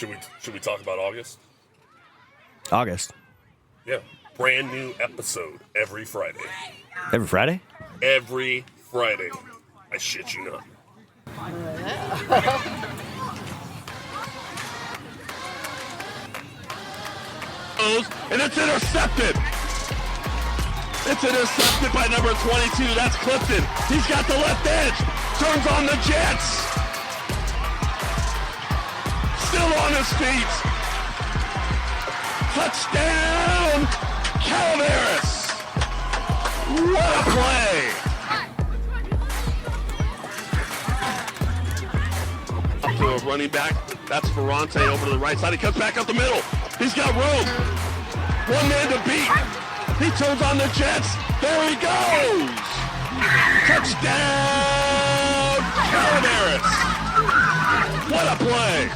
Should we talk about August? August. Yeah. Brand new episode every Friday. Every Friday? Every Friday. I shit you not. And it's intercepted. It's intercepted by number 22. That's Clifton. He's got the left edge. Turns on the Jets. Still on his feet. Touchdown, Calaveras. What a play. Up to a running back. That's Ferrante over to the right side. He comes back up the middle. He's got room. One man to beat. He turns on the Jets. There he goes. Touchdown, Calaveras. What a play.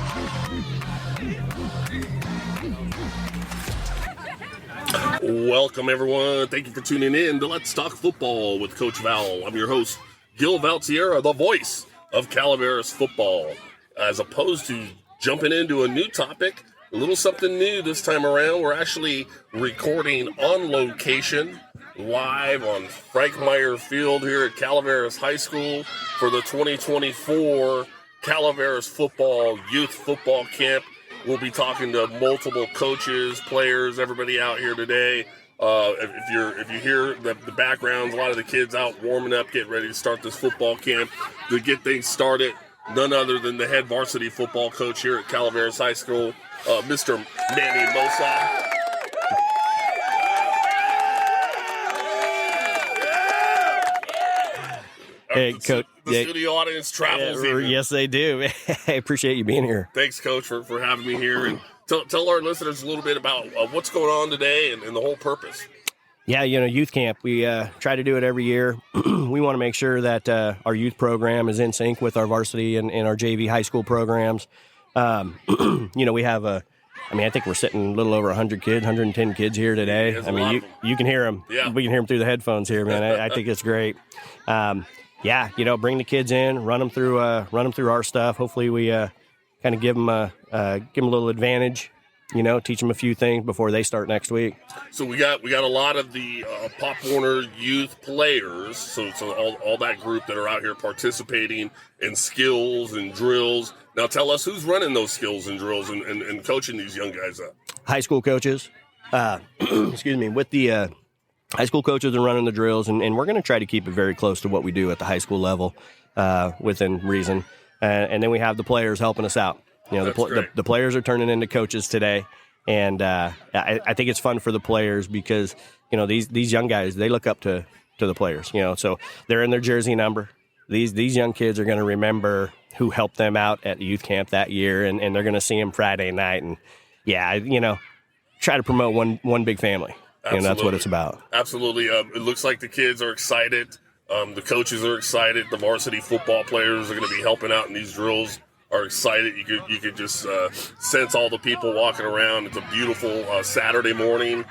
Welcome, everyone. Thank you for tuning in to Let's Talk Football with Coach Val. I'm your host, Gil Valtierra, the voice of Calaveras football. As opposed to jumping into a new topic, a little something new this time around. We're actually recording on location, live on Frank Meyer Field here at Calaveras High School for the 2024 Calaveras Football Youth Football Camp. We'll be talking to multiple coaches, players, everybody out here today. If you hear the backgrounds, a lot of the kids out warming up, getting ready to start this football camp. To get things started, none other than the head varsity football coach here at Calaveras High School, Mr. Manny Mosa. Hey, Coach. The studio audience travels here. Yes, they do. I appreciate you being here. Thanks, Coach, for having me here. And tell our listeners a little bit about what's going on today and the whole purpose. Yeah, youth camp, we try to do it every year. We want to make sure that our youth program is in sync with our varsity and our JV high school programs. We have I think we're sitting a little over 100 kids, 110 kids here today. You can hear them. Yeah. We can hear them through the headphones here, man. I think it's great. Bring the kids in, run them through our stuff. Hopefully we kind of give them a little advantage, teach them a few things before they start next week. So we got a lot of the Pop Warner youth players, so all that group that are out here participating in skills and drills. Now tell us who's running those skills and drills and coaching these young guys up. High school coaches, with the high school coaches are running the drills, and we're going to try to keep it very close to what we do at the high school level within reason. And then we have the players helping us out. The players are turning into coaches today, and I think it's fun for the players because these young guys, they look up to the players. So they're in their jersey number. These young kids are going to remember who helped them out at youth camp that year, and they're going to see them Friday night. And try to promote one big family. Absolutely. That's what it's about. Absolutely. It looks like the kids are excited. The coaches are excited. The varsity football players are going to be helping out in these drills. Are excited. You could just sense all the people walking around. It's a beautiful Saturday morning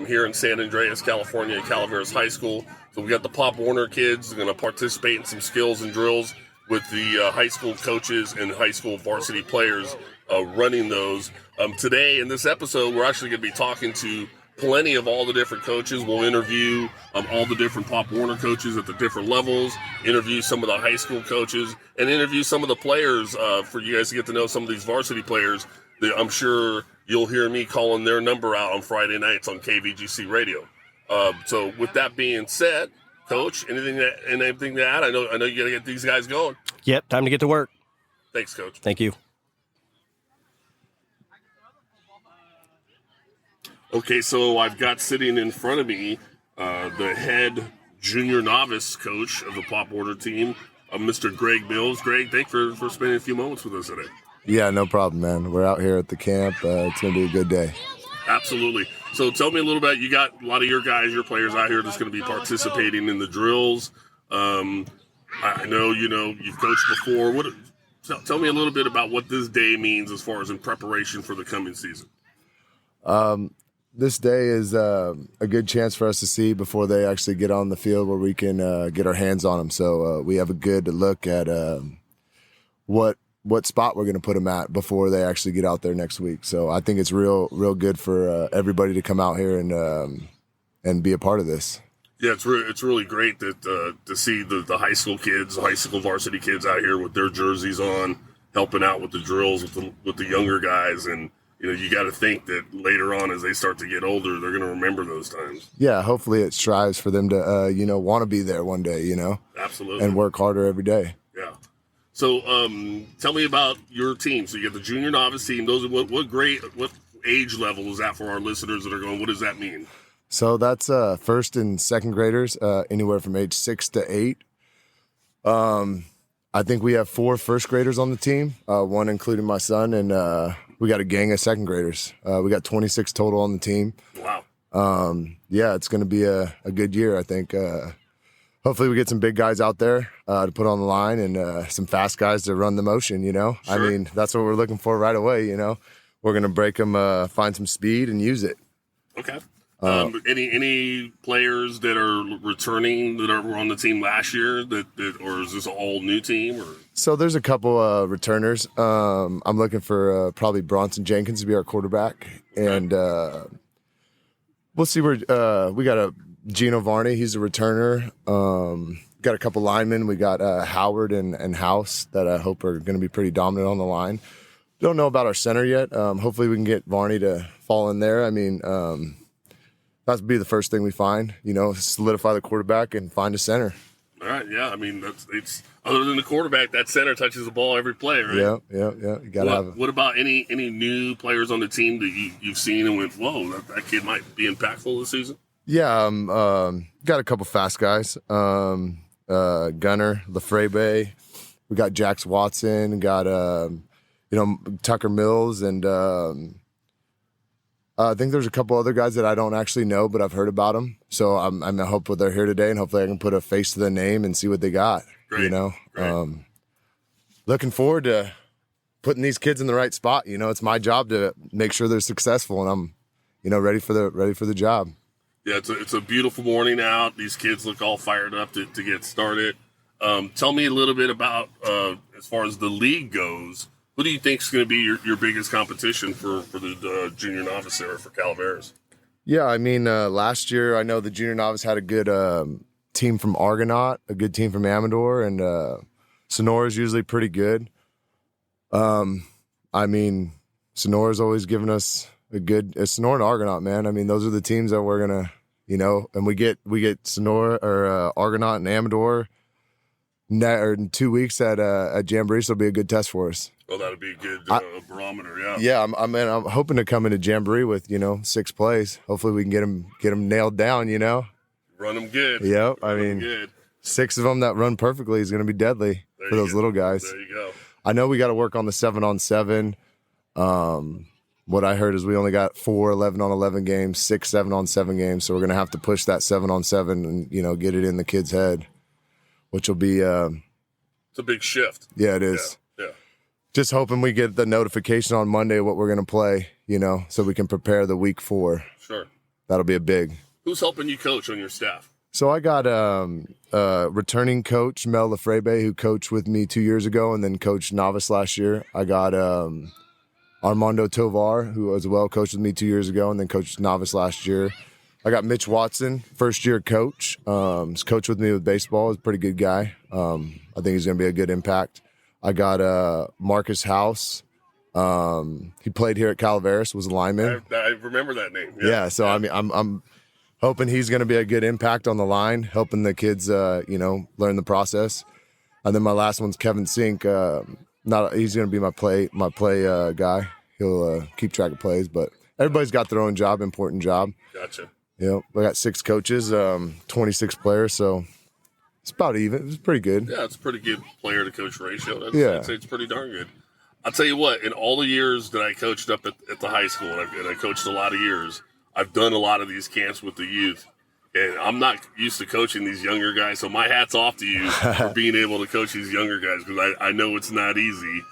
here in San Andreas, California, at Calaveras High School. So we got the Pop Warner kids going to participate in some skills and drills with the high school coaches and high school varsity players running those. Today in this episode, we're actually going to be talking to plenty of all the different coaches. We'll interview all the different Pop Warner coaches at the different levels, interview some of the high school coaches, and interview some of the players for you guys to get to know some of these varsity players that I'm sure you'll hear me calling their number out on Friday nights on KVGC radio. So with that being said, Coach, anything to add? I know you got to get these guys going. Yep, time to get to work. Thanks, Coach. Thank you. Okay, so I've got sitting in front of me the head junior novice coach of the Pop Warner team, Mr. Greg Mills. Greg, thanks for spending a few moments with us today. Yeah, no problem, man. We're out here at the camp. It's going to be a good day. Absolutely. So tell me a little bit. You got a lot of your guys, your players out here that's going to be participating in the drills. I know, you've coached before. Tell me a little bit about what this day means as far as in preparation for the coming season. This day is a good chance for us to see before they actually get on the field where we can get our hands on them. So we have a good look at what what spot we're going to put them at before they actually get out there next week. So I think it's real good for everybody to come out here and be a part of this. Yeah, it's really great that to see the high school kids, the high school varsity kids out here with their jerseys on, helping out with the drills with the younger guys. And you got to think that later on, as they start to get older, they're going to remember those times. Yeah, hopefully it strives for them to want to be there one day, Absolutely, and work harder every day. Yeah. So tell me about your team. So you got the junior novice team. Those are what age level is that for our listeners that are going? What does that mean? So that's first and second graders, anywhere from age 6 to 8. I think we have 4 first graders on the team, one including my son, and we got a gang of second graders. We got 26 total on the team. Wow. Yeah, it's going to be a good year, I think. Hopefully we get some big guys out there to put on the line and some fast guys to run the motion, Sure. I mean, that's what we're looking for right away, We're going to break them, find some speed and use it. Okay. Any players that are returning that were on the team last year or is this an all new team? Or? So there's a couple returners. I'm looking for probably Bronson Jenkins to be our quarterback. Okay. And we'll see where we got a Gino Varney. He's a returner. Got a couple linemen. We got Howard and House that I hope are going to be pretty dominant on the line. Don't know about our center yet. Hopefully we can get Varney to fall in there. I mean, that would be the first thing we find, solidify the quarterback and find a center. All right, yeah. I mean, it's other than the quarterback, that center touches the ball every play, right? Yeah. You got to have it. What about any new players on the team that you've seen and went, whoa, that kid might be impactful this season? Yeah, got a couple fast guys. Gunner, Lefrebe. We got Jax Watson. Got Tucker Mills, and I think there's a couple other guys that I don't actually know, but I've heard about them. So I'm hopeful they're here today, and hopefully I can put a face to the name and see what they got. Great. Great. Looking forward to putting these kids in the right spot. It's my job to make sure they're successful, and I'm ready for the job. Yeah, it's a beautiful morning out. These kids look all fired up to get started. Tell me a little bit about as far as the league goes. Who do you think is going to be your biggest competition for the junior novice era for Calaveras? Yeah, I mean, last year I know the junior novice had a good team from Argonaut, a good team from Amador, and Sonora's usually pretty good. I mean, Sonora's always given us Sonora and Argonaut, man. I mean, those are the teams that we're gonna, and we get Sonora or Argonaut and Amador in 2 weeks at Jamboree, so it'll be a good test for us. Well, that'd be a good barometer, yeah. Yeah, I'm hoping to come into Jamboree with 6 plays. Hopefully we can get them nailed down. Run them good. Yep, I mean, 6 of them that run perfectly is going to be deadly for those little guys. There you go. I know we got to work on the 7-on-7. What I heard is we only got 4 11-on-11 games, 6 7-on-7 games, so we're going to have to push that 7-on-7 and get it in the kid's head, which will be it's a big shift. Yeah, it is. Yeah. Just hoping we get the notification on Monday what we're going to play, so we can prepare the week 4. Sure. That'll be a big. Who's helping you coach on your staff? So I got returning coach Mel Lefrebe, who coached with me 2 years ago and then coached novice last year. I got Armando Tovar, who as well coached with me 2 years ago and then coached novice last year. I got Mitch Watson, first-year coach. He's coached with me with baseball. He's a pretty good guy. I think he's going to be a good impact. I got Marcus House. He played here at Calaveras, was a lineman. I remember that name. Yeah, so I mean, I'm hoping he's going to be a good impact on the line, helping the kids, learn the process. And then my last one's Kevin Sink. He's going to be my play guy. He'll keep track of plays, but everybody's got their own job, important job. Gotcha. I got 6 coaches, 26 players, so it's about even. It's pretty good. Yeah, it's a pretty good player to coach ratio. Yeah. I'd say it's pretty darn good. I'll tell you what, in all the years that I coached up at the high school, and I coached a lot of years, I've done a lot of these camps with the youth. And I'm not used to coaching these younger guys, so my hat's off to you for being able to coach these younger guys, because I know it's not easy.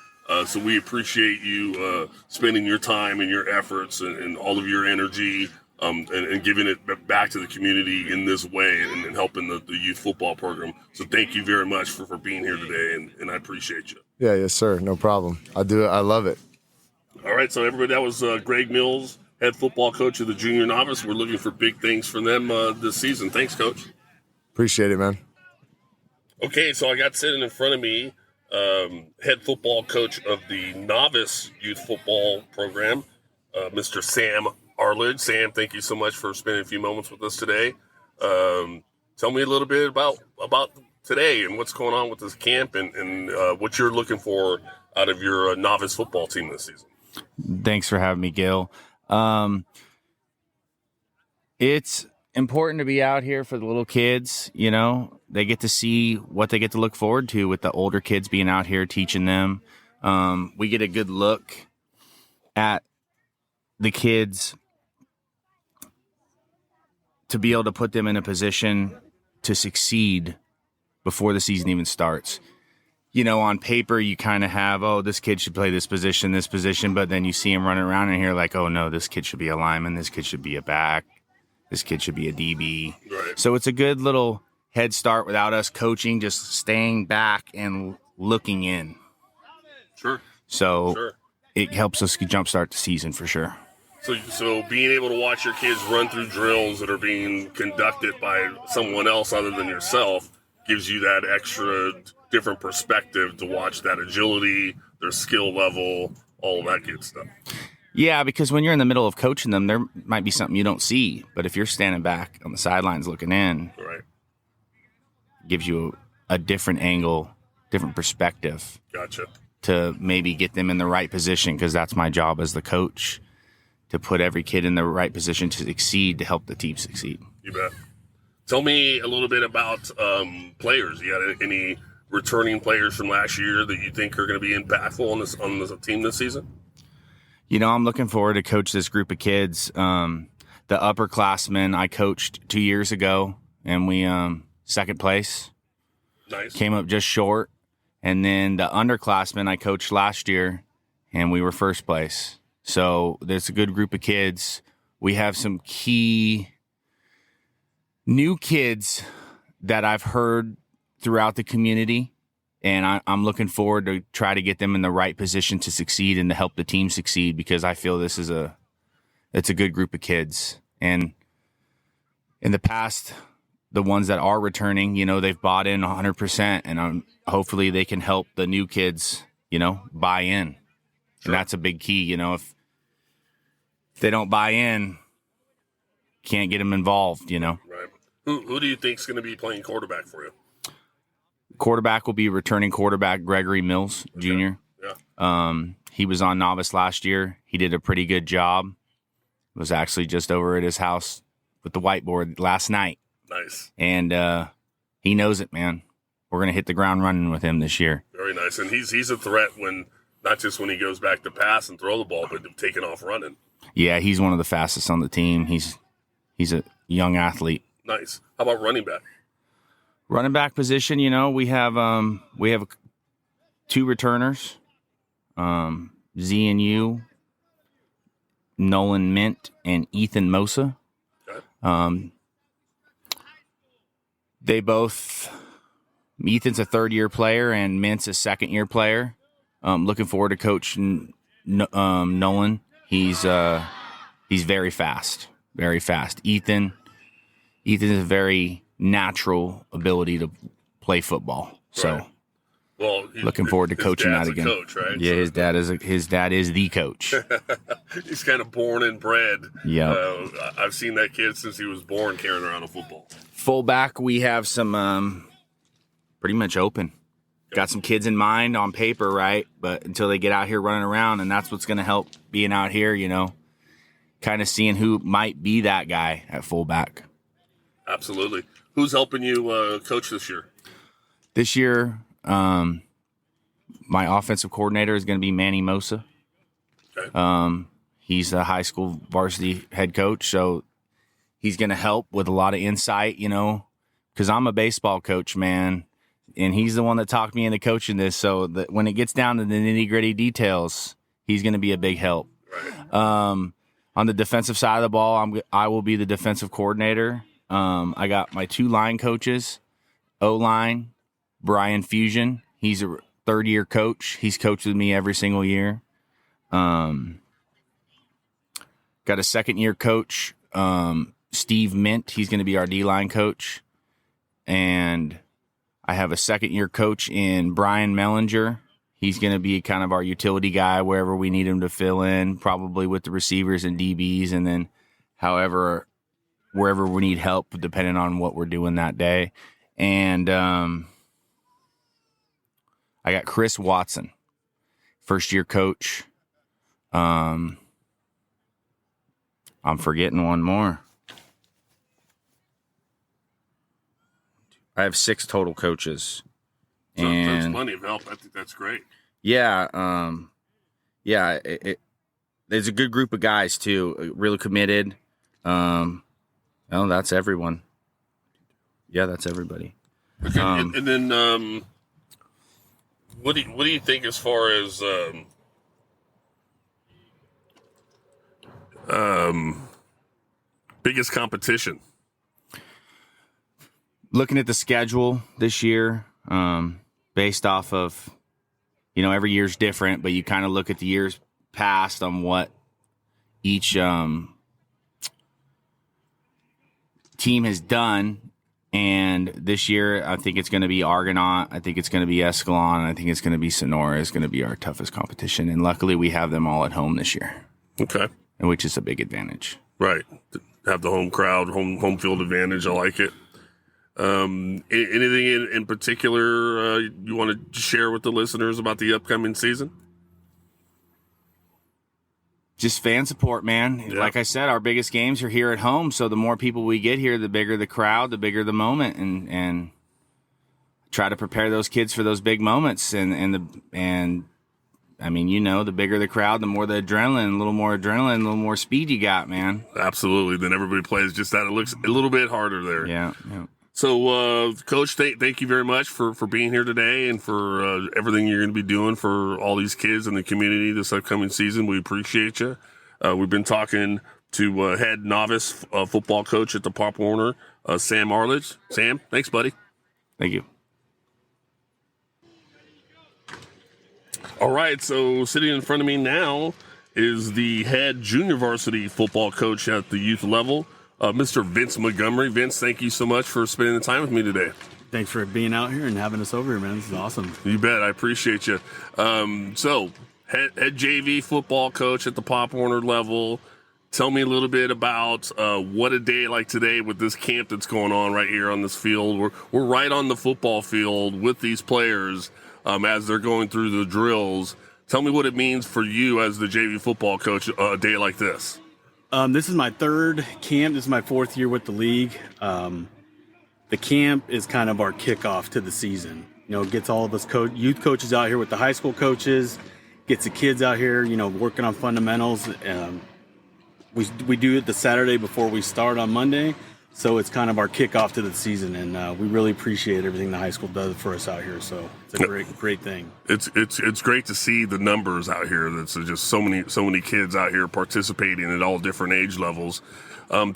So we appreciate you spending your time and your efforts and all of your energy and giving it back to the community in this way and helping the youth football program. So thank you very much for being here today, and I appreciate you. Yeah, yes, sir. No problem. I do it. I love it. All right, so everybody, that was Greg Mills, head football coach of the junior novice. We're looking for big things from them this season. Thanks, Coach. Appreciate it, man. Okay, so I got sitting in front of me head football coach of the novice youth football program, Mr. Sam Arledge. Sam, thank you so much for spending a few moments with us today. Tell me a little bit about today and what's going on with this camp and what you're looking for out of your novice football team this season. Thanks for having me, Gil. It's important to be out here for the little kids. You know, they get to see what they get to look forward to with the older kids being out here teaching them. We get a good look at the kids to be able to put them in a position to succeed before the season even starts. You know, on paper, you kind of have, oh, this kid should play this position, but then you see him running around and you're like, oh, no, this kid should be a lineman, this kid should be a back, this kid should be a DB. Right. So it's a good little head start without us coaching, just staying back and looking in. Sure. So It helps us jumpstart the season for sure. So being able to watch your kids run through drills that are being conducted by someone else other than yourself gives you that extra different perspective to watch that agility, their skill level, all of that good stuff. Yeah, because when you're in the middle of coaching them, there might be something you don't see. But if you're standing back on the sidelines looking in, right, it gives you a different angle, different perspective. Gotcha. To maybe get them in the right position, because that's my job as the coach, to put every kid in the right position to succeed, to help the team succeed. You bet. Tell me a little bit about players. You got any returning players from last year that you think are going to be impactful on this team this season? You know, I'm looking forward to coach this group of kids. The upperclassmen I coached 2 years ago, and we second place. Nice. Came up just short. And then the underclassmen I coached last year, and we were first place. So there's a good group of kids. We have some key new kids that I've heard throughout the community, and I'm looking forward to try to get them in the right position to succeed and to help the team succeed, because I feel this is it's a good group of kids. And in the past, the ones that are returning, you know, they've bought in 100%, and hopefully they can help the new kids, you know, buy in. Sure. And that's a big key. You know, if they don't buy in, can't get them involved, you know. Right. Who do you think is going to be playing quarterback for you? Quarterback will be returning quarterback Gregory Mills, Jr. Yeah. He was on novice last year. He did a pretty good job. Was actually just over at his house with the whiteboard last night. Nice. And he knows it, man. We're going to hit the ground running with him this year. Very nice. And he's a threat not just when he goes back to pass and throw the ball, but taking off running. Yeah, he's one of the fastest on the team. He's a young athlete. Nice. How about running back? Running back position, you know, we have 2 returners, Z and U, Nolan Mint and Ethan Mosa. Okay. They both, Ethan's a 3rd-year player and Mint's a 2nd-year player. Looking forward to coaching Nolan. He's very fast, very fast. Ethan is a very natural ability to play football. So, right. Well, looking forward to coaching that again. Coach, right? Yeah, so his dad is the coach. He's kind of born and bred. Yeah, I've seen that kid since he was born carrying around a football. Fullback, we have some pretty much open. Got some kids in mind on paper, right? But until they get out here running around, and that's what's going to help being out here, you know, kind of seeing who might be that guy at fullback. Absolutely. Who's helping you coach this year? This year, my offensive coordinator is going to be Manny Mosa. Okay. He's a high school varsity head coach, so he's going to help with a lot of insight, you know, because I'm a baseball coach, man, and he's the one that talked me into coaching this. So that when it gets down to the nitty-gritty details, he's going to be a big help. Right. On the defensive side of the ball, I will be the defensive coordinator. I got my 2 line coaches, O-line, Brian Fusion. He's a third-year coach. He's coached with me every single year. Got a second-year coach, Steve Mint. He's going to be our D-line coach. And I have a second-year coach in Brian Mellinger. He's going to be kind of our utility guy wherever we need him to fill in, probably with the receivers and DBs, and then wherever we need help, depending on what we're doing that day. And I got Chris Watson, first-year coach. I'm forgetting one more. I have 6 total coaches. So that's plenty of help. I think that's great. Yeah, there's a good group of guys too, really committed. That's everyone. Yeah, that's everybody. Okay. And then, what do you think as far as biggest competition? Looking at the schedule this year, based off of, every year's different, but you kind of look at the years past on what each team has done. And this year, I think it's going to be Argonaut. I think it's going to be Escalon. I think it's going to be Sonora is going to be our toughest competition. And luckily, we have them all at home this year. Okay. Which is a big advantage. Right. Have the home crowd, home field advantage. I like it. Anything in particular you want to share with the listeners about the upcoming season? Just fan support, man. Yeah. Like I said, our biggest games are here at home. So the more people we get here, the bigger the crowd, the bigger the moment, and try to prepare those kids for those big moments. And I mean, the bigger the crowd, the more the adrenaline, a little more adrenaline, a little more speed you got, man. Absolutely. Then everybody plays just that. It looks a little bit harder there. Yeah. So, Coach, thank you very much for being here today and for everything you're going to be doing for all these kids in the community this upcoming season. We appreciate you. We've been talking to head novice football coach at the Pop Warner, Sam Arledge. Sam, thanks, buddy. Thank you. All right, so sitting in front of me now is the head junior varsity football coach at the youth level, Mr. Vince Montgomery. Vince, thank you so much for spending the time with me today. Thanks for being out here and having us over here, man. This is awesome. You bet. I appreciate you. So, head JV football coach at the Pop Warner level. Tell me a little bit about what a day like today with this camp that's going on right here on this field. We're right on the football field with these players as they're going through the drills. Tell me what it means for you as the JV football coach a day like this. This is my 3rd camp. This is my 4th year with the league. The camp is kind of our kickoff to the season. It gets all of us youth coaches out here with the high school coaches, gets the kids out here, working on fundamentals. We do it the Saturday before we start on Monday. So it's kind of our kickoff to the season, and we really appreciate everything the high school does for us out here. So it's a great thing. It's great to see the numbers out here. That's just so many kids out here participating at all different age levels.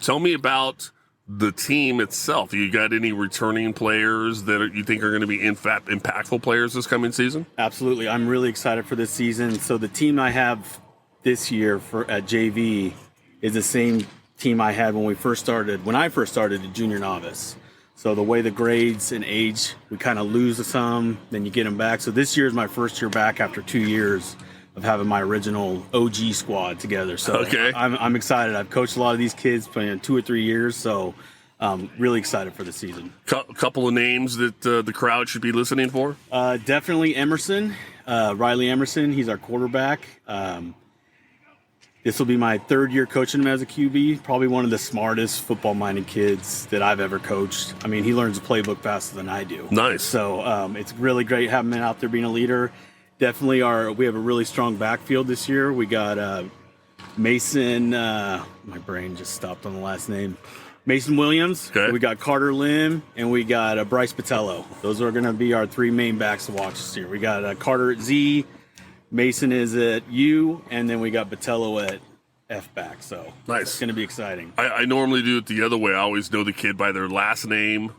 Tell me about the team itself. You got any returning players that you think are going to be impactful players this coming season? Absolutely, I'm really excited for this season. So the team I have this year at JV is the same team I had when I first started at junior novice. So the way the grades and age, we kind of lose some, then you get them back. So this year is my first year back after 2 years of having my original OG squad together. So okay. I'm excited. I've coached a lot of these kids for 2 or 3 years, so really excited for the season. Couple of names that the crowd should be listening for? Definitely Emerson, Riley Emerson. He's our quarterback. This will be my 3rd year coaching him as a QB. Probably one of the smartest football-minded kids that I've ever coached. I mean, he learns the playbook faster than I do. Nice. So it's really great having him out there being a leader. Definitely we have a really strong backfield this year. We got Mason, my brain just stopped on the last name. Mason Williams. Okay. We got Carter Lim, and we got Bryce Patello. Those are going to be our 3 main backs to watch this year. We got Carter at Z, Mason is at U, and then we got Patello F-back. So Nice. It's going to be exciting. I normally do it the other way. I always know the kid by their last name,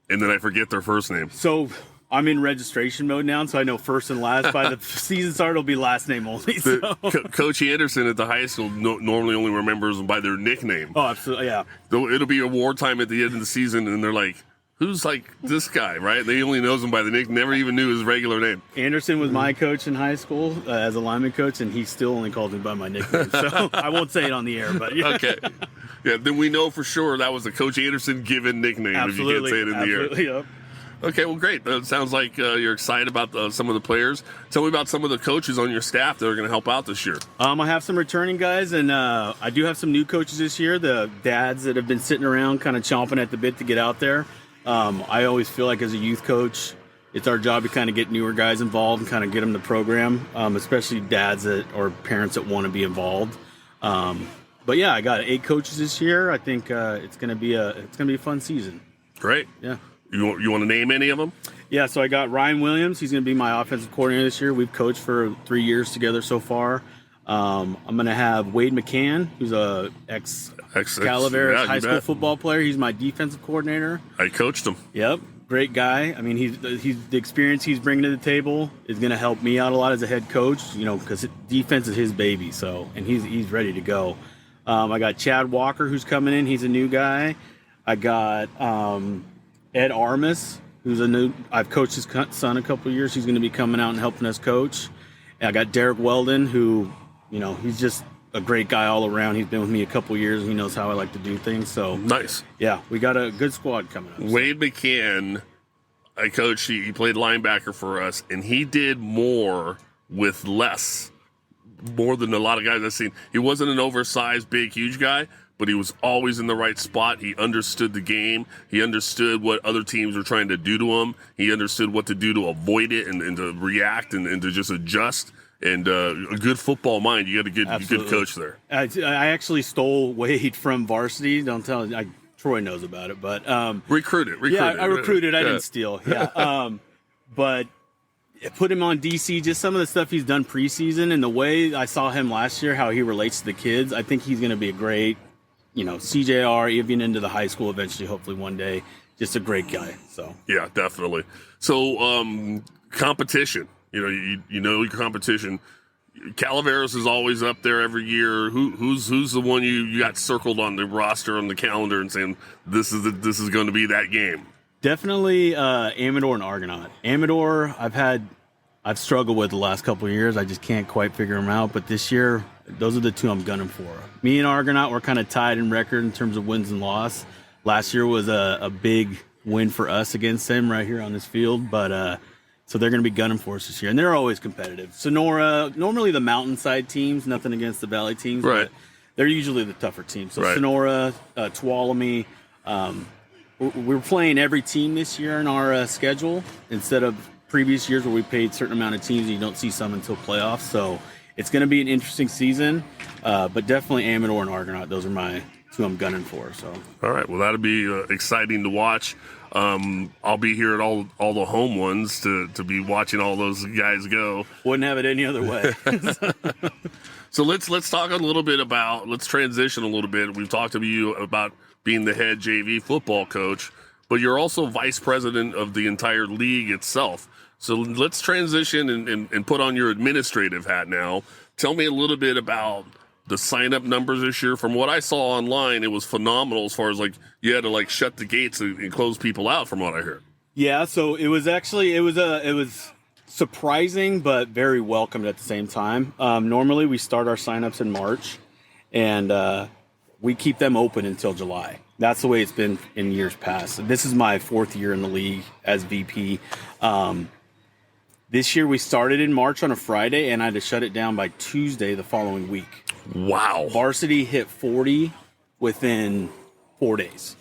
and then I forget their first name. So I'm in registration mode now, so I know first and last. By the season start, it'll be last name only. So. Coach Anderson at the high school normally only remembers them by their nickname. Oh, absolutely, yeah. It'll be award time at the end of the season, and they're like, who's like this guy, right? They only knows him by the nickname, never even knew his regular name. Anderson was my coach in high school as a lineman coach, and he still only calls me by my nickname. So I won't say it on the air, but yeah. Okay. Yeah, then we know for sure that was a Coach Anderson given nickname Absolutely. if you can't say it in the air. Absolutely, yep. Okay, well, great. It sounds like you're excited about some of the players. Tell me about some of the coaches on your staff that are going to help out this year. I have some returning guys, and I do have some new coaches this year, the dads that have been sitting around kind of chomping at the bit to get out there. I always feel like as a youth coach, it's our job to kind of get newer guys involved and kind of get them the program, especially dads or parents that want to be involved. But yeah, I got 8 coaches this year. I think it's going to be a fun season. Great. Yeah. You want to name any of them? Yeah, so I got Ryan Williams. He's going to be my offensive coordinator this year. We've coached for 3 years together so far. I'm going to have Wade McCann, who's a ex-Calaveras High School football player. He's my defensive coordinator. I coached him. Yep, great guy. I mean, he's the experience he's bringing to the table is going to help me out a lot as a head coach, because defense is his baby. So, and he's ready to go. I got Chad Walker, who's coming in. He's a new guy. I got Ed Armis, I've coached his son a couple of years. He's going to be coming out and helping us coach. And I got Derek Weldon, who, he's just a great guy all around. He's been with me a couple of years, and he knows how I like to do things. So nice. Yeah, we got a good squad coming up. Wade McCann, I coached. He played linebacker for us, and he did more with less, more than a lot of guys I've seen. He wasn't an oversized, big, huge guy, but he was always in the right spot. He understood the game. He understood what other teams were trying to do to him. He understood what to do to avoid it and to react and to just adjust. And a good football mind. You got a good coach there. I actually stole Wade from varsity. Don't tell him. Troy knows about it, but recruited. Yeah, I recruited. I didn't steal. Yeah, but put him on DC. Just some of the stuff he's done preseason and the way I saw him last year, how he relates to the kids. I think he's going to be a great, CJR, even into the high school eventually, hopefully one day. Just a great guy. So yeah, definitely. So competition. You know your competition. Calaveras is always up there every year. Who's the one you got circled on the roster on the calendar and saying this is going to be that game? Definitely Amador and Argonaut. Amador, I've struggled with the last couple of years. I just can't quite figure them out. But this year, those are the two I'm gunning for. Me and Argonaut were kind of tied in record in terms of wins and loss. Last year was a big win for us against them right here on this field, but. So they're going to be gunning for us this year, and they're always competitive. Sonora, normally the mountainside teams, nothing against the valley teams, right? But they're usually the tougher teams. So right. Sonora, Tuolumne, we're playing every team this year in our schedule instead of previous years where we paid a certain amount of teams and you don't see some until playoffs. So it's going to be an interesting season, but definitely Amador and Argonaut. Those are my two I'm gunning for. So all right, well that'll be exciting to watch. I'll be here at all the home ones to be watching all those guys go. Wouldn't have it any other way. So let's talk a little bit about, let's transition a little bit. We've talked to you about being the head JV football coach, but you're also vice president of the entire league itself. So let's transition and put on your administrative hat now. Tell me a little bit about the sign-up numbers this year. From what I saw online, it was phenomenal as far as you had to shut the gates and close people out from what I heard. Yeah, so it was surprising but very welcomed at the same time. Normally we start our sign-ups in March and we keep them open until July. That's the way it's been in years past. This is my 4th year in the league as VP. This year we started in March on a Friday and I had to shut it down by Tuesday the following week. Wow. Varsity hit 40 within 4 days,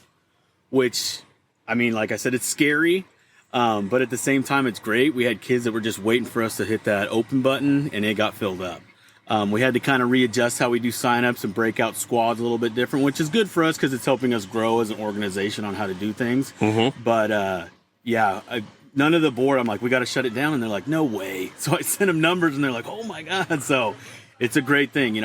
which, I mean, like I said, it's scary, but at the same time, it's great. We had kids that were just waiting for us to hit that open button, and it got filled up. We had to kind of readjust how we do signups and break out squads a little bit different, which is good for us because it's helping us grow as an organization on how to do things. Mm-hmm. But, none of the board, I'm like, we got to shut it down, and they're like, no way. So I sent them numbers, and they're like, oh, my God. So it's a great thing.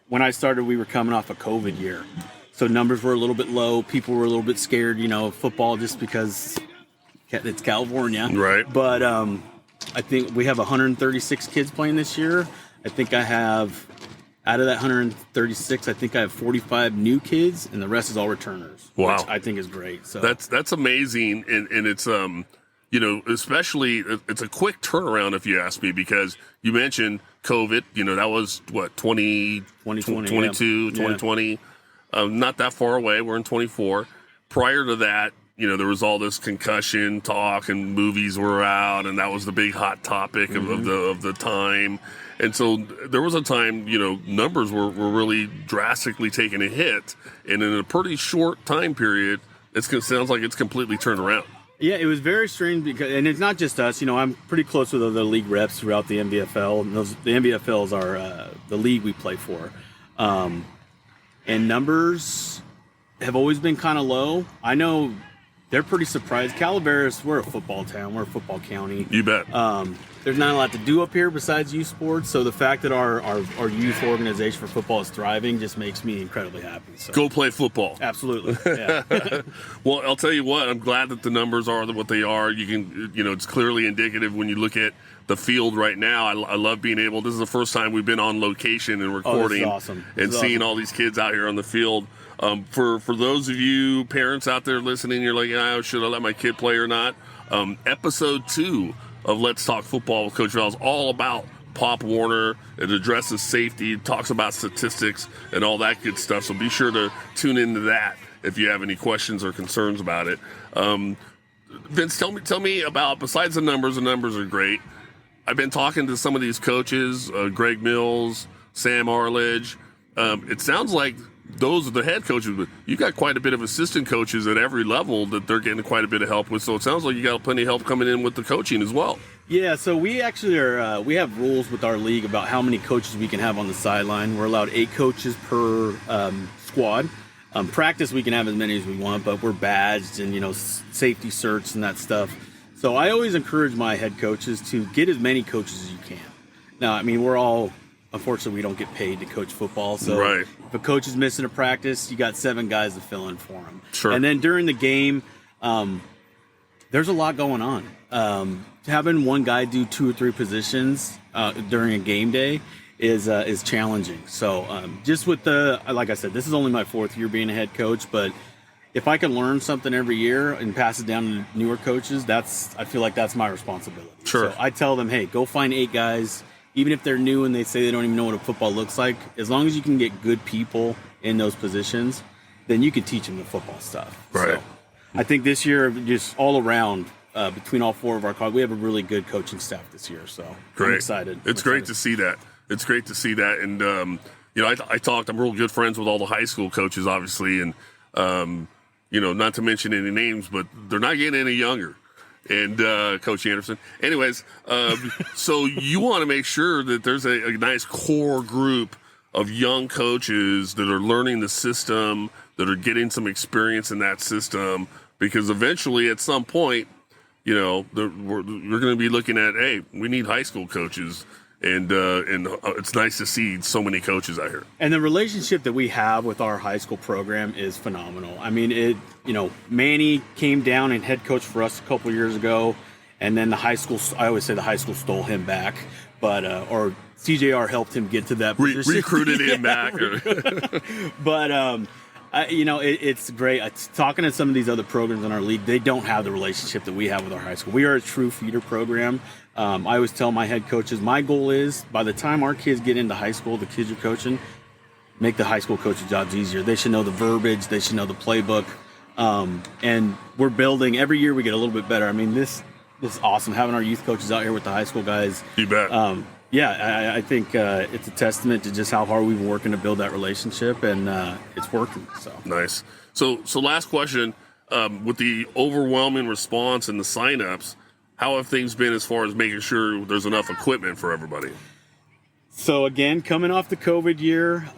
when I started, we were coming off a COVID year. So numbers were a little bit low. People were a little bit scared, of football just because it's California. Right. But I think we have 136 kids playing this year. I think I have, out of that 136, I think I have 45 new kids, and the rest is all returners. Wow. Which I think is great. So That's amazing, and it's especially it's a quick turnaround if you ask me, because you mentioned COVID. That was what 2020, 2020, not that far away. We're in 24. Prior to that, there was all this concussion talk, and movies were out, and that was the big hot topic of the time. And so there was a time, numbers were really drastically taking a hit, and in a pretty short time period, it sounds like it's completely turned around. Yeah, it was very strange and it's not just us. I'm pretty close with other league reps throughout the NBFL. And the NBFLs are the league we play for, and numbers have always been kind of low. I know they're pretty surprised. Calaveras, we're a football town. We're a football county. You bet. There's not a lot to do up here besides youth sports. So the fact that our youth organization for football is thriving just makes me incredibly happy. So Go play football. absolutely, yeah. Well, I'll tell you what, I'm glad that the numbers are what they are. You can, it's clearly indicative when you look at the field right now. I love being able, this is the first time we've been on location and recording this is awesome. and seeing all these kids out here on the field. For those of you parents out there listening, you're like, should I let my kid play or not? Episode 2 of Let's Talk Football with Coach Val is all about Pop Warner. It addresses safety, talks about statistics, and all that good stuff. So be sure to tune into that if you have any questions or concerns about it. Vince, tell me about, besides the numbers are great. I've been talking to some of these coaches, Greg Mills, Sam Arledge. It sounds like those are the head coaches, but you got quite a bit of assistant coaches at every level that they're getting quite a bit of help with. So it sounds like you got plenty of help coming in with the coaching as well. Yeah, so we actually are. We have rules with our league about how many coaches we can have on the sideline. We're allowed 8 coaches per squad. Practice we can have as many as we want, but we're badged and safety certs and that stuff. So I always encourage my head coaches to get as many coaches as you can. Now, we're all. Unfortunately, we don't get paid to coach football. So right. If a coach is missing a practice, you got 7 guys to fill in for him. Sure. And then during the game, there's a lot going on. Having one guy do 2 or 3 positions during a game day is challenging. So just with like I said, this is only my 4th year being a head coach, but if I can learn something every year and pass it down to newer coaches, I feel like that's my responsibility. Sure. So I tell them, hey, go find 8 guys. Even if they're new and they say they don't even know what a football looks like, as long as you can get good people in those positions, then you can teach them the football stuff. Right. So I think this year, just all around, between all 4 of our colleagues, we have a really good coaching staff this year. So great. I'm excited. It's great to see that. It's great to see that. And, I'm real good friends with all the high school coaches, obviously. And, not to mention any names, but they're not getting any younger. And Coach Anderson. Anyways, so you want to make sure that there's a nice core group of young coaches that are learning the system, that are getting some experience in that system, because eventually at some point, we're going to be looking at, hey, we need high school coaches. And it's nice to see so many coaches out here. And the relationship that we have with our high school program is phenomenal. Manny came down and head coach for us a couple of years ago, and then I always say the high school stole him back, but or CJR helped him get to that position. Recruited him back. But it's great. Talking to some of these other programs in our league, they don't have the relationship that we have with our high school. We are a true feeder program. I always tell my head coaches, my goal is by the time our kids get into high school, the kids you're coaching, make the high school coaching jobs easier. They should know the verbiage. They should know the playbook. And we're building. Every year we get a little bit better. This is awesome, having our youth coaches out here with the high school guys. You bet. I think it's a testament to just how hard we've been working to build that relationship, and it's working. So nice. So last question, with the overwhelming response and the signups, how have things been as far as making sure there's enough equipment for everybody? So again, coming off the COVID year,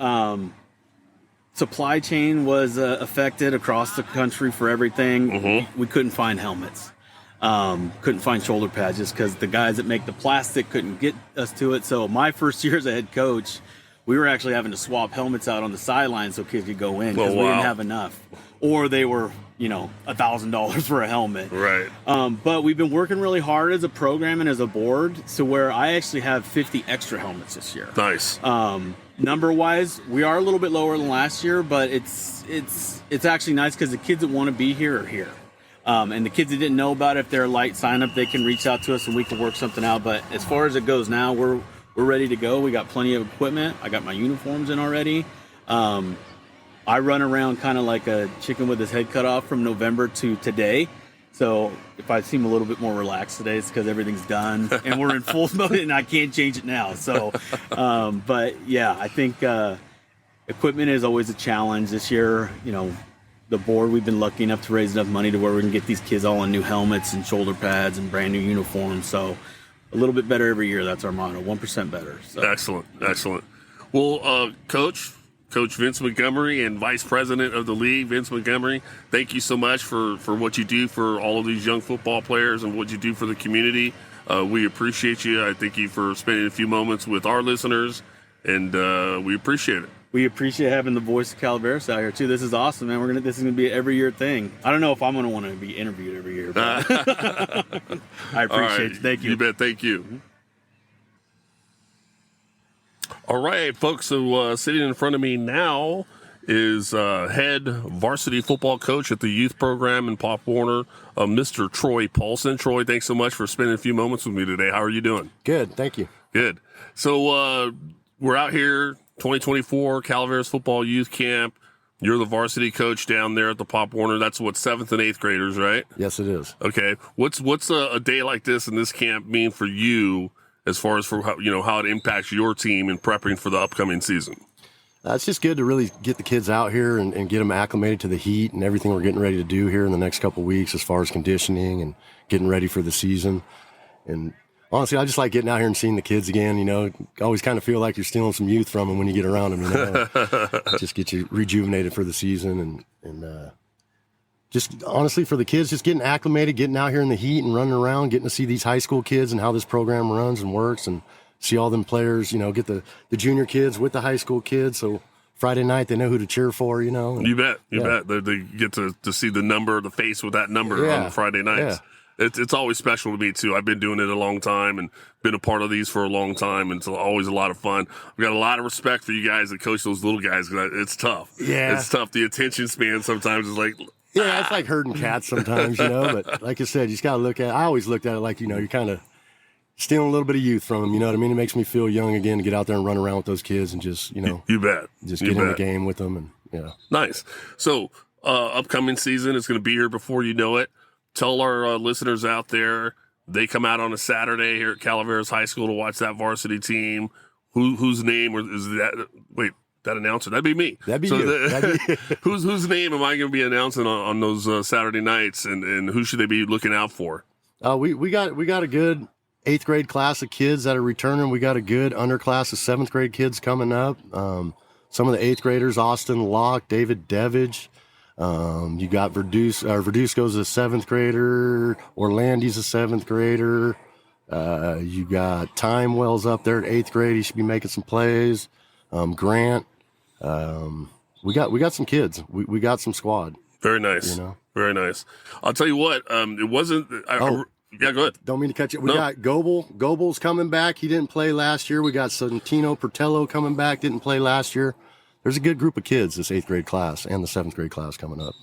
supply chain was affected across the country for everything. Mm-hmm. We couldn't find helmets. Couldn't find shoulder pads just because the guys that make the plastic couldn't get us to it. So my first year as a head coach, we were actually having to swap helmets out on the sideline so kids could go in because Oh, we didn't wow. have enough, or they were, $1,000 for a helmet. Right. But we've been working really hard as a program and as a board, so where I actually have 50 extra helmets this year. Nice. Number wise, we are a little bit lower than last year, but it's actually nice because the kids that want to be here are here. And the kids that didn't know about it, if they're a light sign up, they can reach out to us and we can work something out. But as far as it goes now, we're ready to go. We got plenty of equipment. I got my uniforms in already. I run around kind of like a chicken with his head cut off from November to today. So if I seem a little bit more relaxed today, it's because everything's done and we're in full mode and I can't change it now. So, but yeah, I think equipment is always a challenge this year. The board, we've been lucky enough to raise enough money to where we can get these kids all on new helmets and shoulder pads and brand new uniforms. So a little bit better every year. That's our motto, 1% better. So. Excellent. Well, Coach Vince Montgomery and Vice President of the league, Vince Montgomery, thank you so much for what you do for all of these young football players and what you do for the community. We appreciate you. I thank you for spending a few moments with our listeners, and we appreciate it. We appreciate having the voice of Calaveras out here too. This is awesome, man. This is gonna be an every year thing. I don't know if I'm gonna want to be interviewed every year, but I appreciate you. Thank you. You bet. Thank you. All right, folks. So sitting in front of me now is head varsity football coach at the youth program in Pop Warner, Mr. Troy Paulson. Troy, thanks so much for spending a few moments with me today. How are you doing? Good, thank you. Good. So we're out here, 2024 Calaveras Football Youth Camp. You're the varsity coach down there at the Pop Warner. That's what, 7th and 8th graders, right? Yes, it is. Okay. What's a day like this in this camp mean for you as far as for how it impacts your team in prepping for the upcoming season? It's just good to really get the kids out here and get them acclimated to the heat and everything we're getting ready to do here in the next couple of weeks as far as conditioning and getting ready for the season. And honestly, I just like getting out here and seeing the kids again. Always kind of feel like you're stealing some youth from them when you get around them. Just get you rejuvenated for the season and just honestly for the kids, just getting acclimated, getting out here in the heat and running around, getting to see these high school kids and how this program runs and works, and see all them players. Get the junior kids with the high school kids. So Friday night they know who to cheer for. And, you bet. They get to see the face with that number on Friday nights. Yeah. It's always special to me, too. I've been doing it a long time and been a part of these for a long time, and it's always a lot of fun. I've got a lot of respect for you guys that coach those little guys because it's tough. Yeah. It's tough. The attention span sometimes is like... Yeah, it's like herding cats sometimes, but like I said, you just got to look at it. I always looked at it like, you're kind of stealing a little bit of youth from them, you know what I mean? It makes me feel young again to get out there and run around with those kids and just, You bet. Just get in the game with them. And Nice. So, upcoming season is going to be here before you know it. Tell our listeners out there, they come out on a Saturday here at Calaveras High School to watch that varsity team. Whose name is that? Wait, that announcer? That'd be me. That'd be you. Whose name am I going to be announcing on those Saturday nights, and who should they be looking out for? We got a good 8th grade class of kids that are returning. We got a good underclass of 7th grade kids coming up. Some of the 8th graders, Austin Locke, David Devage. You got Verduzco's a 7th grader. Orlandi's a 7th grader. You got Timewell's up there at 8th grade. He should be making some plays. Grant. We got some kids. We got some squad. Very nice. Very nice. I'll tell you what. It wasn't. Yeah, go ahead. Don't mean to cut you. We got Goebel. Goebel's coming back. He didn't play last year. We got Santino Pertello coming back. Didn't play last year. There's a good group of kids, this 8th grade class and the 7th grade class coming up.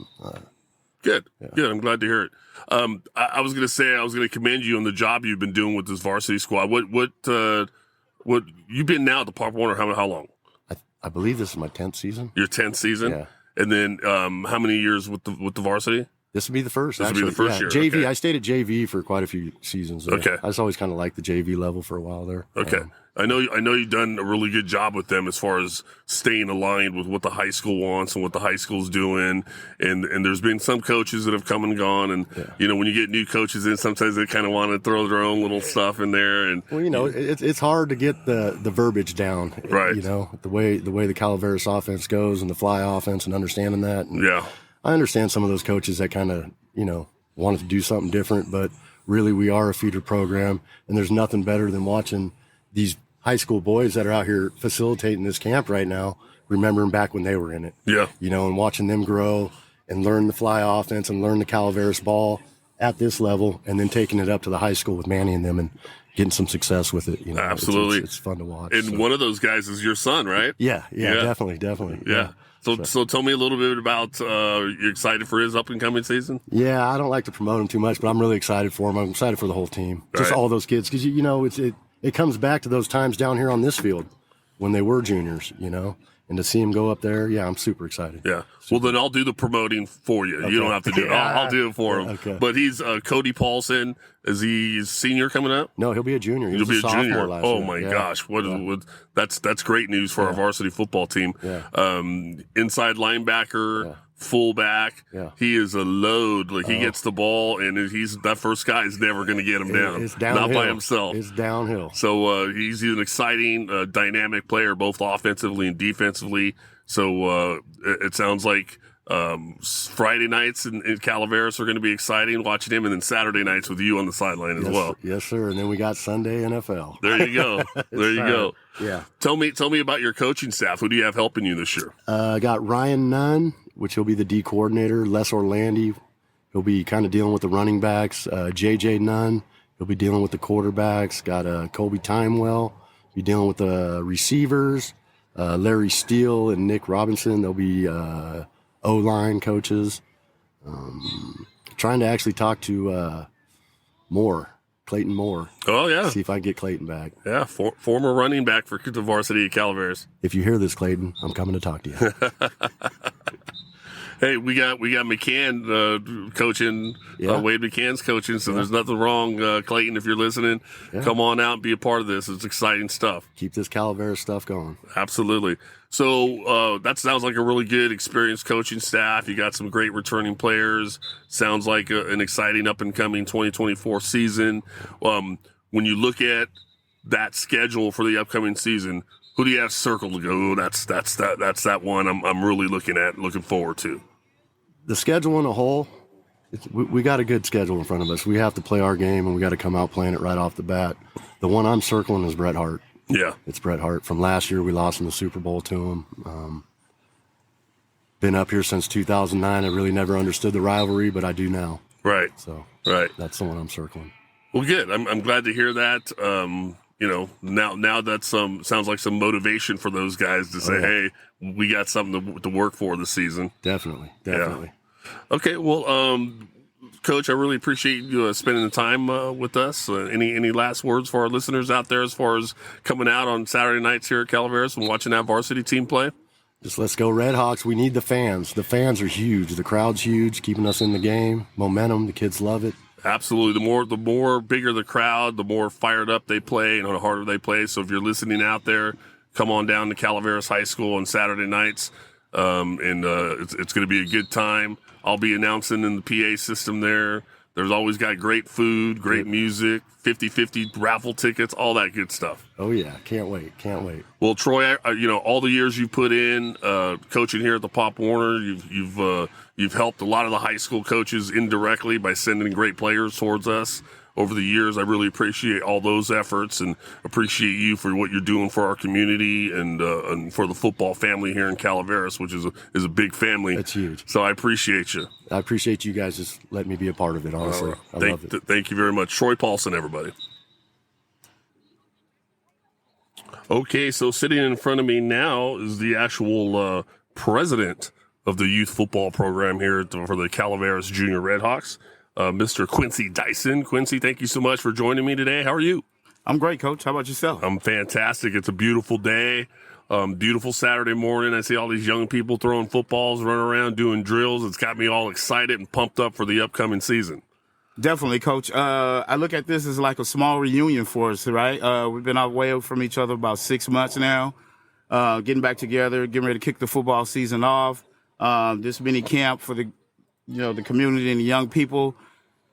Good. I'm glad to hear it. I was going to say, I was going to commend you on the job you've been doing with this varsity squad. What you've been now at the Pop Warner? How long? I believe this is my 10th season. Your 10th season? Yeah. And then how many years with the varsity? This would be the first. This would be the first year. JV. Okay. I stayed at JV for quite a few seasons. Okay. I just always kind of liked the JV level for a while there. Okay. I know you've done a really good job with them as far as staying aligned with what the high school wants and what the high school's doing. And there's been some coaches that have come and gone. And, when you get new coaches in, sometimes they kind of want to throw their own little stuff in there. And well, it's hard to get the verbiage down. Right. The way the Calaveras offense goes and the fly offense and understanding that. And yeah. I understand some of those coaches that kind of, wanted to do something different, but really we are a feeder program, and there's nothing better than watching these high school boys that are out here facilitating this camp right now, remembering back when they were in it. Yeah. And watching them grow and learn the fly offense and learn the Calaveras ball at this level, and then taking it up to the high school with Manny and them and getting some success with it. Absolutely. It's fun to watch. And one of those guys is your son, right? Yeah, definitely. Yeah. So tell me a little bit about, you're excited for his up and coming season? Yeah, I don't like to promote him too much, but I'm really excited for him. I'm excited for the whole team. Just Right. all those kids. Because, it comes back to those times down here on this field when they were juniors, and to see him go up there, yeah, I'm super excited. Yeah. Well, then I'll do the promoting for you. You don't have to do it. I'll do it for him. Okay. But he's Cody Paulson. Is he senior coming up? No, he'll be a junior. He He'll was be a sophomore junior. last Oh year. my Yeah. gosh! That's great news for our varsity football team. Yeah. Inside linebacker, fullback. Yeah. He is a load. Like he gets the ball, and that first guy is never going to get him down. It's downhill. Not by himself. It's downhill. So he's an exciting, dynamic player, both offensively and defensively. So it sounds like Friday nights in Calaveras are going to be exciting watching him, and then Saturday nights with you on the sideline as well. Yes, sir. And then we got Sunday NFL. There you go. There you go. Yeah. Tell me about your coaching staff. Who do you have helping you this year? I got Ryan Nunn, which he'll be the D coordinator. Les Orlandi, he'll be kind of dealing with the running backs. JJ Nunn, he'll be dealing with the quarterbacks. Got Colby Timewell, be dealing with the receivers. Larry Steele and Nick Robinson, they'll be O-line coaches. Trying to actually talk to Clayton Moore. Oh, yeah. See if I can get Clayton back. Yeah, former running back for the varsity at Calaveras. If you hear this, Clayton, I'm coming to talk to you. Hey, we got McCann coaching. Yeah. Wade McCann's coaching, so there's nothing wrong, Clayton. If you're listening, come on out and be a part of this. It's exciting stuff. Keep this Calaveras stuff going. Absolutely. So that sounds like a really good, experienced coaching staff. You got some great returning players. Sounds like an exciting up-and-coming 2024 season. When you look at that schedule for the upcoming season, who do you have circled to go? Oh, that's that one I'm really looking forward to. The schedule in a whole, we got a good schedule in front of us. We have to play our game, and we got to come out playing it right off the bat. The one I'm circling is Bret Hart. Yeah. It's Bret Hart. From last year, we lost in the Super Bowl to him. Been up here since 2009. I really never understood the rivalry, but I do now. Right. So that's the one I'm circling. Well, good. I'm glad to hear that. Now that's sounds like some motivation for those guys to say, hey, we got something to work for this season. Definitely. Yeah. Okay. Well, Coach, I really appreciate you spending the time with us. Any last words for our listeners out there as far as coming out on Saturday nights here at Calaveras and watching that varsity team play? Just let's go Red Hawks. We need the fans. The fans are huge. The crowd's huge, keeping us in the game. Momentum. The kids love it. Absolutely. The more bigger the crowd, the more fired up they play and the harder they play. So if you're listening out there, come on down to Calaveras High School on Saturday nights. It's going to be a good time. I'll be announcing in the PA system there. There's always got great food, great music, 50-50 raffle tickets, all that good stuff. Oh, yeah. Can't wait. Well, Troy, all the years you put in coaching here at the Pop Warner, you've helped a lot of the high school coaches indirectly by sending great players towards us over the years. I really appreciate all those efforts and appreciate you for what you're doing for our community and for the football family here in Calaveras, which is a big family. It's huge. So I appreciate you. I appreciate you guys just letting me be a part of it, honestly. I love it. Thank you very much. Troy Paulson, everybody. Okay, so sitting in front of me now is the actual president of the youth football program here for the Calaveras Junior Redhawks, Mr. Quincy Dyson. Quincy, thank you so much for joining me today. How are you? I'm great, Coach. How about yourself? I'm fantastic. It's a beautiful day. Beautiful Saturday morning. I see all these young people throwing footballs, running around, doing drills. It's got me all excited and pumped up for the upcoming season. Definitely, Coach. I look at this as like a small reunion for us, right? We've been away from each other about 6 months now, getting back together, getting ready to kick the football season off. This mini camp for the community and the young people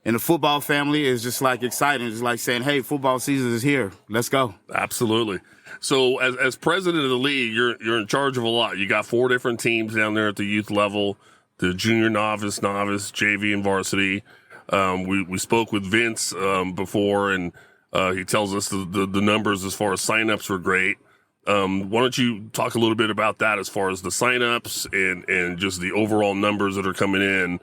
and the football family is just like exciting. It's like saying, hey, football season is here. Let's go. Absolutely. So as president of the league, you're in charge of a lot. You got 4 different teams down there at the youth level, the junior, novice, JV, and varsity. We spoke with Vince before, and He tells us the numbers as far as signups were great. Why don't you talk a little bit about that as far as the signups and just the overall numbers that are coming in?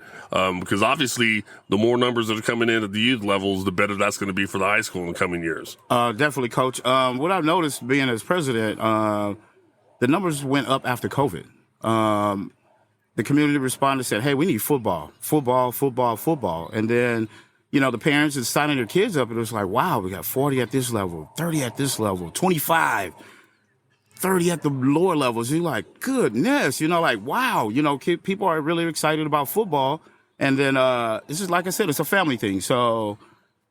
Because obviously, the more numbers that are coming in at the youth levels, the better that's going to be for the high school in the coming years. Definitely, Coach. What I've noticed being as president, the numbers went up after COVID. The community responded and said, hey, we need football. And then, the parents are signing their kids up, and it was like, wow, we got 40 at this level, 30 at this level, 25. 30 at the lower levels. You're like, goodness, wow, people are really excited about football. And then this is, like I said, it's a family thing. So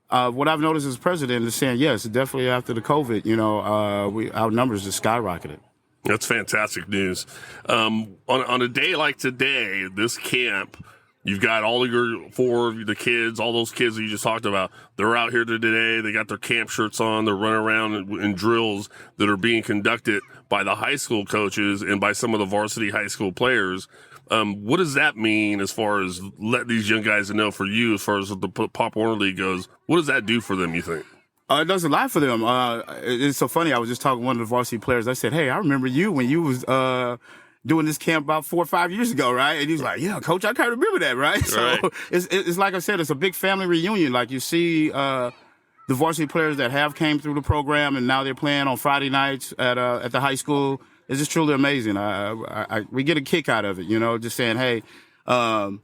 what I've noticed as president is saying, yes, definitely after the COVID, our numbers just skyrocketed. That's fantastic news. On a day like today, this camp, you've got all of the kids, all those kids that you just talked about. They're out here today. They got their camp shirts on. They're running around in drills that are being conducted by the high school coaches and by some of the varsity high school players. What does that mean as far as let these young guys know for you, as far as the Pop Warner League goes? What does that do for them, you think? It does a lot for them. It's so funny. I was just talking to one of the varsity players. I said, hey, I remember you when you was doing this camp about 4 or 5 years ago, right? And he's like, yeah, Coach, I kind of remember that, right? Right. So it's like I said, it's a big family reunion. Like you see the varsity players that have came through the program and now they're playing on Friday nights at the high school. It's just truly amazing. We get a kick out of it, just saying, hey, and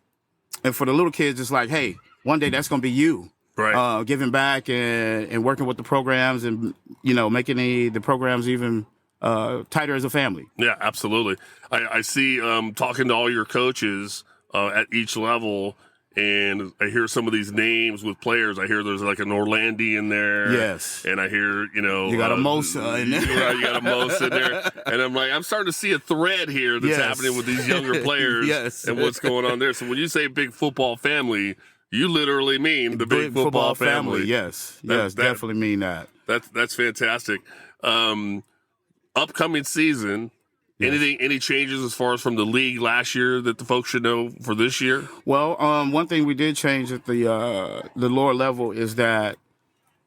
for the little kids, it's like, hey, one day that's going to be you. Right. Giving back and working with the programs and, making the programs even tighter as a family. Yeah, absolutely. I see talking to all your coaches at each level, and I hear some of these names with players. I hear there's like an Orlandi in there. Yes. And I hear, you got a Mosa in there. Right, you got a Mosa in there. And I'm starting to see a thread here that's happening with these younger players Yes. and what's going on there. So when you say big football family, you literally mean the big football family. Yes. Definitely mean that. That's fantastic. Upcoming season, any changes as far as from the league last year that the folks should know for this year? Well, one thing we did change at the lower level is that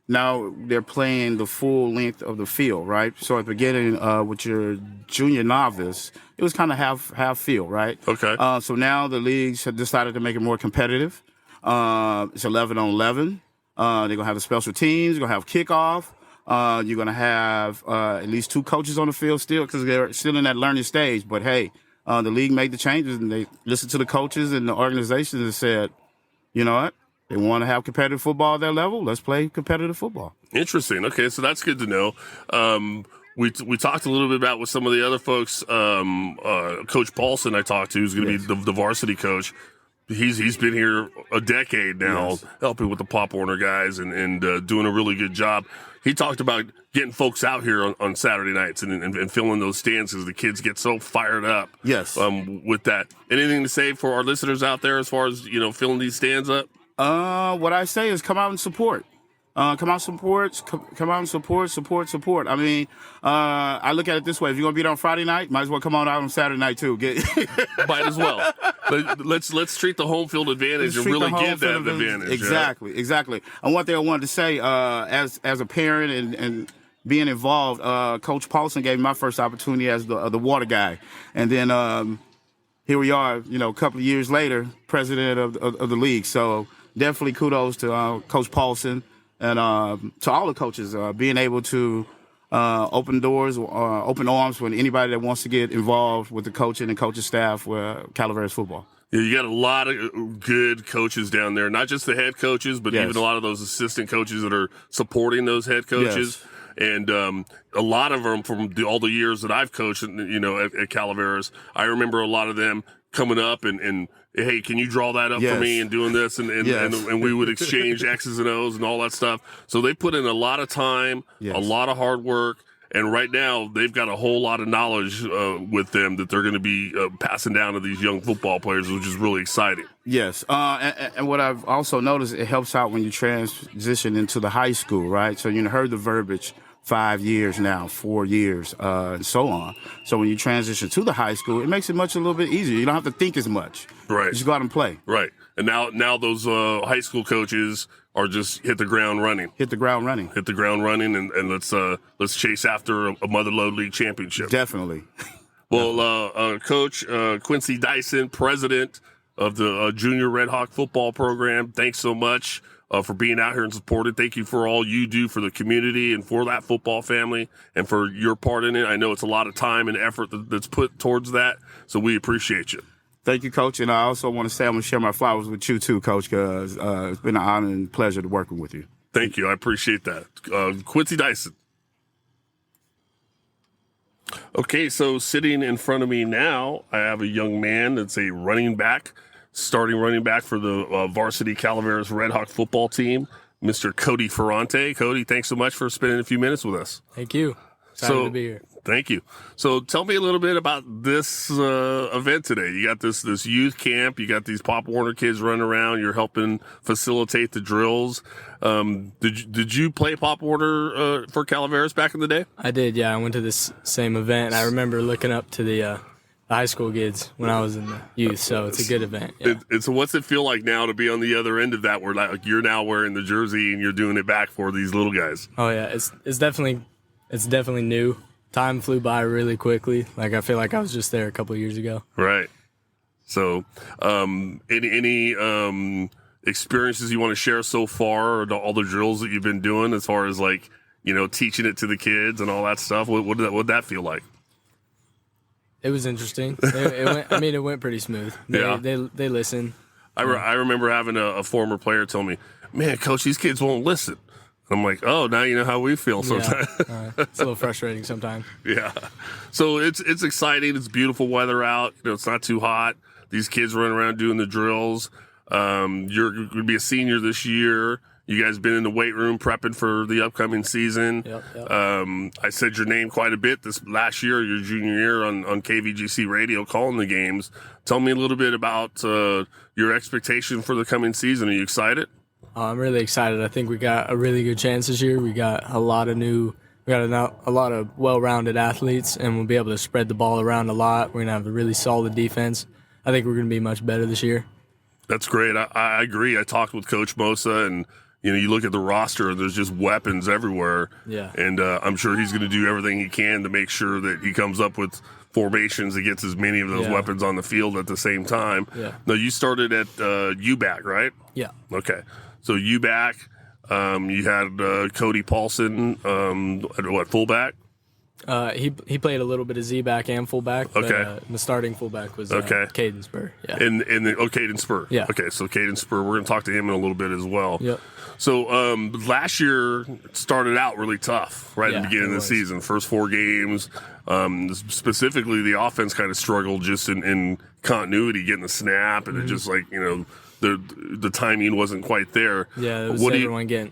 now they're playing the full length of the field, right? So at the beginning with your junior novice, it was kind of half field, right? Okay. So now the leagues have decided to make it more competitive. It's 11 on 11. They're going to have the special teams. You're going to have kickoff. You're going to have at least 2 coaches on the field still because they're still in that learning stage. But, hey, the league made the changes, and they listened to the coaches and the organizations and said, you know what? They want to have competitive football at their level. Let's play competitive football. Interesting. Okay, so that's good to know. We talked a little bit about with some of the other folks. Coach Paulson I talked to, who's going to be the varsity coach. He's been here a decade now, helping with the Pop Warner guys and doing a really good job. He talked about getting folks out here on Saturday nights and filling those stands because the kids get so fired up. Yes. With that. Anything to say for our listeners out there as far as, filling these stands up? What I say is come out and support. Come out and support. I mean, I look at it this way. If you're going to be there on Friday night, might as well come on Saturday night, too. Might as well. But let's treat the home field advantage and really give that advantage. Exactly. And one thing I wanted to say, as a parent and being involved, Coach Paulson gave me my first opportunity as the water guy. And then here we are, a couple of years later, president of the league. So definitely kudos to Coach Paulson. And to all the coaches, being able to open doors, open arms for anybody that wants to get involved with the coaching and coaching staff with Calaveras football. Yeah, you got a lot of good coaches down there, not just the head coaches, but even a lot of those assistant coaches that are supporting those head coaches. Yes. And a lot of them from all the years that I've coached, at Calaveras, I remember a lot of them coming up and hey, can you draw that up for me and doing this? And we would exchange X's and O's and all that stuff. So they put in a lot of time, a lot of hard work. And right now they've got a whole lot of knowledge with them that they're going to be passing down to these young football players, which is really exciting. Yes. And what I've also noticed, it helps out when you transition into the high school, right? So you heard the verbiage 5 years now, 4 years, and so on. So when you transition to the high school, it makes it a little bit easier. You don't have to think as much. Right. You just go out and play. Right. And now those high school coaches are just hit the ground running. Hit the ground running. Hit the ground running, and let's chase after a Motherlode League championship. Definitely. Well, Coach Quincy Dyson, president of the Junior Red Hawk football program, thanks so much for being out here and supporting. Thank you for all you do for the community and for that football family and for your part in it. I know it's a lot of time and effort that's put towards that, so we appreciate you. Thank you, Coach. And I also want to say I'm going to share my flowers with you, too, Coach, because it's been an honor and pleasure to working with you. Thank you. I appreciate that. Quincy Dyson. Okay, so sitting in front of me now, I have a young man that's a running back, starting running back for the varsity Calaveras Red Hawk football team, Mr. Cody Ferrante. Cody, thanks so much for spending a few minutes with us. Thank you. Excited to be here. Thank you. So tell me a little bit about this event today. You got this youth camp. You got these Pop Warner kids running around. You're helping facilitate the drills. Did you play Pop Warner for Calaveras back in the day? I did, yeah. I went to this same event. I remember looking up to the high school kids when I was in the youth, so it's a good event. Yeah. So what's it feel like now to be on the other end of that, where like you're now wearing the jersey and you're doing it back for these little guys? Oh yeah, it's definitely new. Time flew by really quickly. Like I feel like I was just there a couple of years ago. Right. So, any experiences you want to share so far, or all the drills that you've been doing, as far as like teaching it to the kids and all that stuff? What did that feel like? It was interesting. It went pretty smooth. They listen. I remember having a former player tell me, "Man, coach, these kids won't listen." I'm like, oh, now you know how we feel sometimes. Yeah. It's a little frustrating sometimes. Yeah. So it's exciting. It's beautiful weather out. It's not too hot. These kids running around doing the drills. You're going to be a senior this year. You guys been in the weight room prepping for the upcoming season. Yep. I said your name quite a bit this last year, your junior year on KVGC radio calling the games. Tell me a little bit about your expectation for the coming season. Are you excited? I'm really excited. I think we got a really good chance this year. We got a lot of well-rounded athletes, and we'll be able to spread the ball around a lot. We're going to have a really solid defense. I think we're going to be much better this year. That's great. I agree. I talked with Coach Mosa, and you look at the roster, and there's just weapons everywhere. Yeah. And I'm sure he's going to do everything he can to make sure that he comes up with formations that gets as many of those weapons on the field at the same time. Yeah. Now, you started at UBAC, right? Yeah. Okay. So UBAC, you had Cody Paulson at fullback? He played a little bit of Z-back and fullback. But, Okay. the starting fullback was Caden Spur. Yeah. Caden Spur. Yeah. Okay, so Caden Spur, we're going to talk to him in a little bit as well. Yep. So last year started out really tough right at the beginning of the season. First 4 games, specifically the offense kind of struggled just in continuity, getting the snap, and it just the timing wasn't quite there. Yeah, it was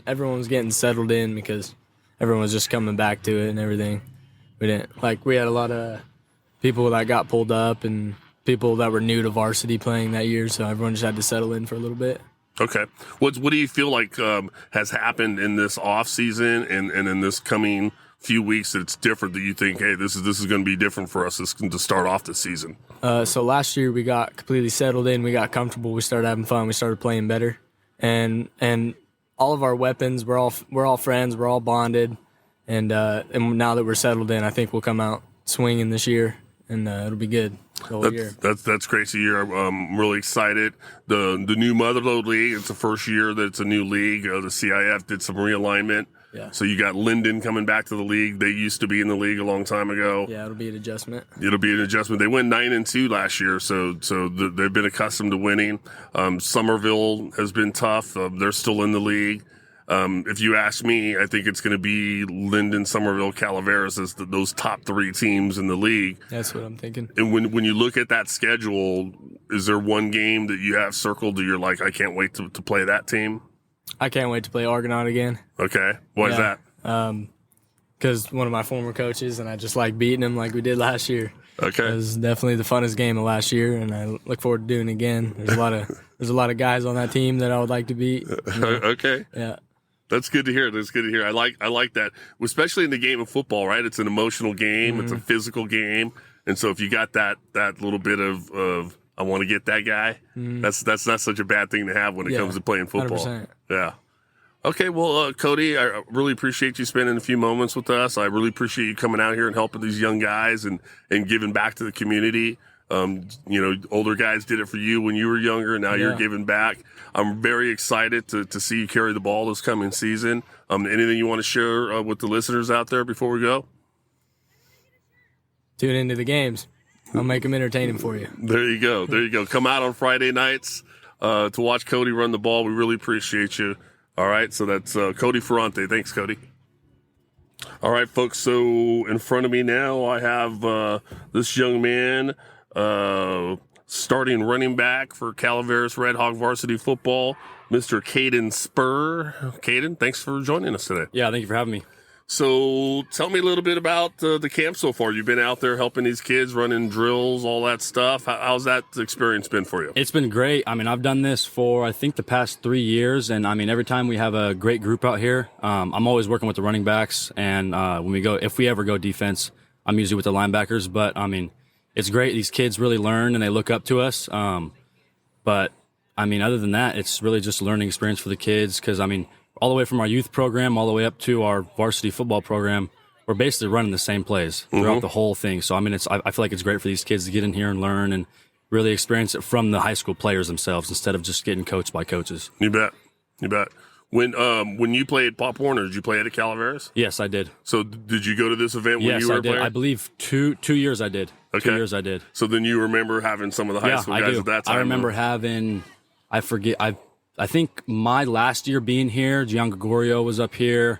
everyone was getting settled in because everyone was just coming back to it and everything. We had a lot of people that got pulled up and people that were new to varsity playing that year, so everyone just had to settle in for a little bit. Okay. What do you feel like has happened in this off season and in this coming few weeks that it's different, that you think, hey, this is going to be different for us to start off the season? So last year we got completely settled in, we got comfortable, we started having fun, we started playing better, and all of our weapons, we're all friends, we're all bonded, and now that we're settled in, I think we'll come out swinging this year, and it'll be good the whole year. That's great to hear. I'm really excited. The new Motherlode League, it's the first year that it's a new league. The CIF did some realignment. Yeah. So you got Linden coming back to the league. They used to be in the league a long time ago. Yeah, it'll be an adjustment. They went 9-2 last year, so they've been accustomed to winning. Somerville has been tough. They're still in the league. If you ask me, I think it's going to be Linden, Somerville, Calaveras as those top 3 teams in the league. That's what I'm thinking. And when you look at that schedule, is there one game that you have circled that you're like, I can't wait to play that team? I can't wait to play Argonaut again. Okay. Why is that? Because one of my former coaches, and I just like beating him like we did last year. Okay. It was definitely the funnest game of last year, and I look forward to doing it again. There's a lot of guys on that team that I would like to beat. Okay. Yeah. That's good to hear. That's good to hear. I like that, especially in the game of football, right? It's an emotional game. It's a physical game. And so if you got that little bit of I want to get that guy, that's not such a bad thing to have when it comes to playing football. 100%. Yeah. Okay, well, Cody, I really appreciate you spending a few moments with us. I really appreciate you coming out here and helping these young guys and giving back to the community. Older guys did it for you when you were younger, and now you're giving back. I'm very excited to see you carry the ball this coming season. Anything you want to share with the listeners out there before we go? Tune into the games. I'll make them entertaining for you. There you go. There you go. Come out on Friday nights to watch Cody run the ball. We really appreciate you. All right, so that's Cody Ferrante. Thanks, Cody. All right, folks, so in front of me now I have this young man, starting running back for Calaveras Red Hawk varsity football, Mr. Caden Spur. Caden, thanks for joining us today. Yeah, thank you for having me. So tell me a little bit about the camp so far. You've been out there helping these kids, running drills, all that stuff. How's that experience been for you? It's been great. I mean, I've done this for, I think, the past 3 years. And, I mean, every time we have a great group out here, I'm always working with the running backs. And if we ever go defense, I'm usually with the linebackers. But, I mean, it's great. These kids really learn and they look up to us. But, I mean, other than that, it's really just a learning experience for the kids because, I mean, all the way from our youth program all the way up to our varsity football program, we're basically running the same plays throughout the whole thing. So, I mean, I feel like it's great for these kids to get in here and learn and really experience it from the high school players themselves instead of just getting coached by coaches. You bet. You bet. When you played Pop Warner, did you play at Calaveras? Yes, I did. So did you go to this event when you were a player? I believe two years I did. Okay. 2 years I did. So then you remember having some of the high school guys at that time? I remember having, I think my last year being here, Gian Gregorio was up here.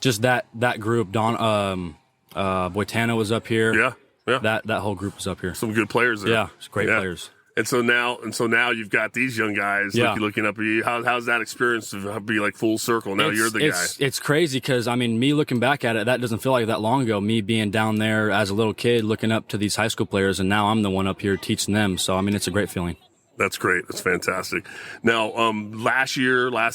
Just that group. Don Boitano was up here. Yeah. That whole group was up here. Some good players there. Yeah, it's great players. And so now you've got these young guys looking up at you. How's that experience to be like full circle? Now you're the guy. It's crazy because, I mean, me looking back at it, that doesn't feel like that long ago. Me being down there as a little kid looking up to these high school players, and now I'm the one up here teaching them. So, I mean, it's a great feeling. That's great. That's fantastic. Now, last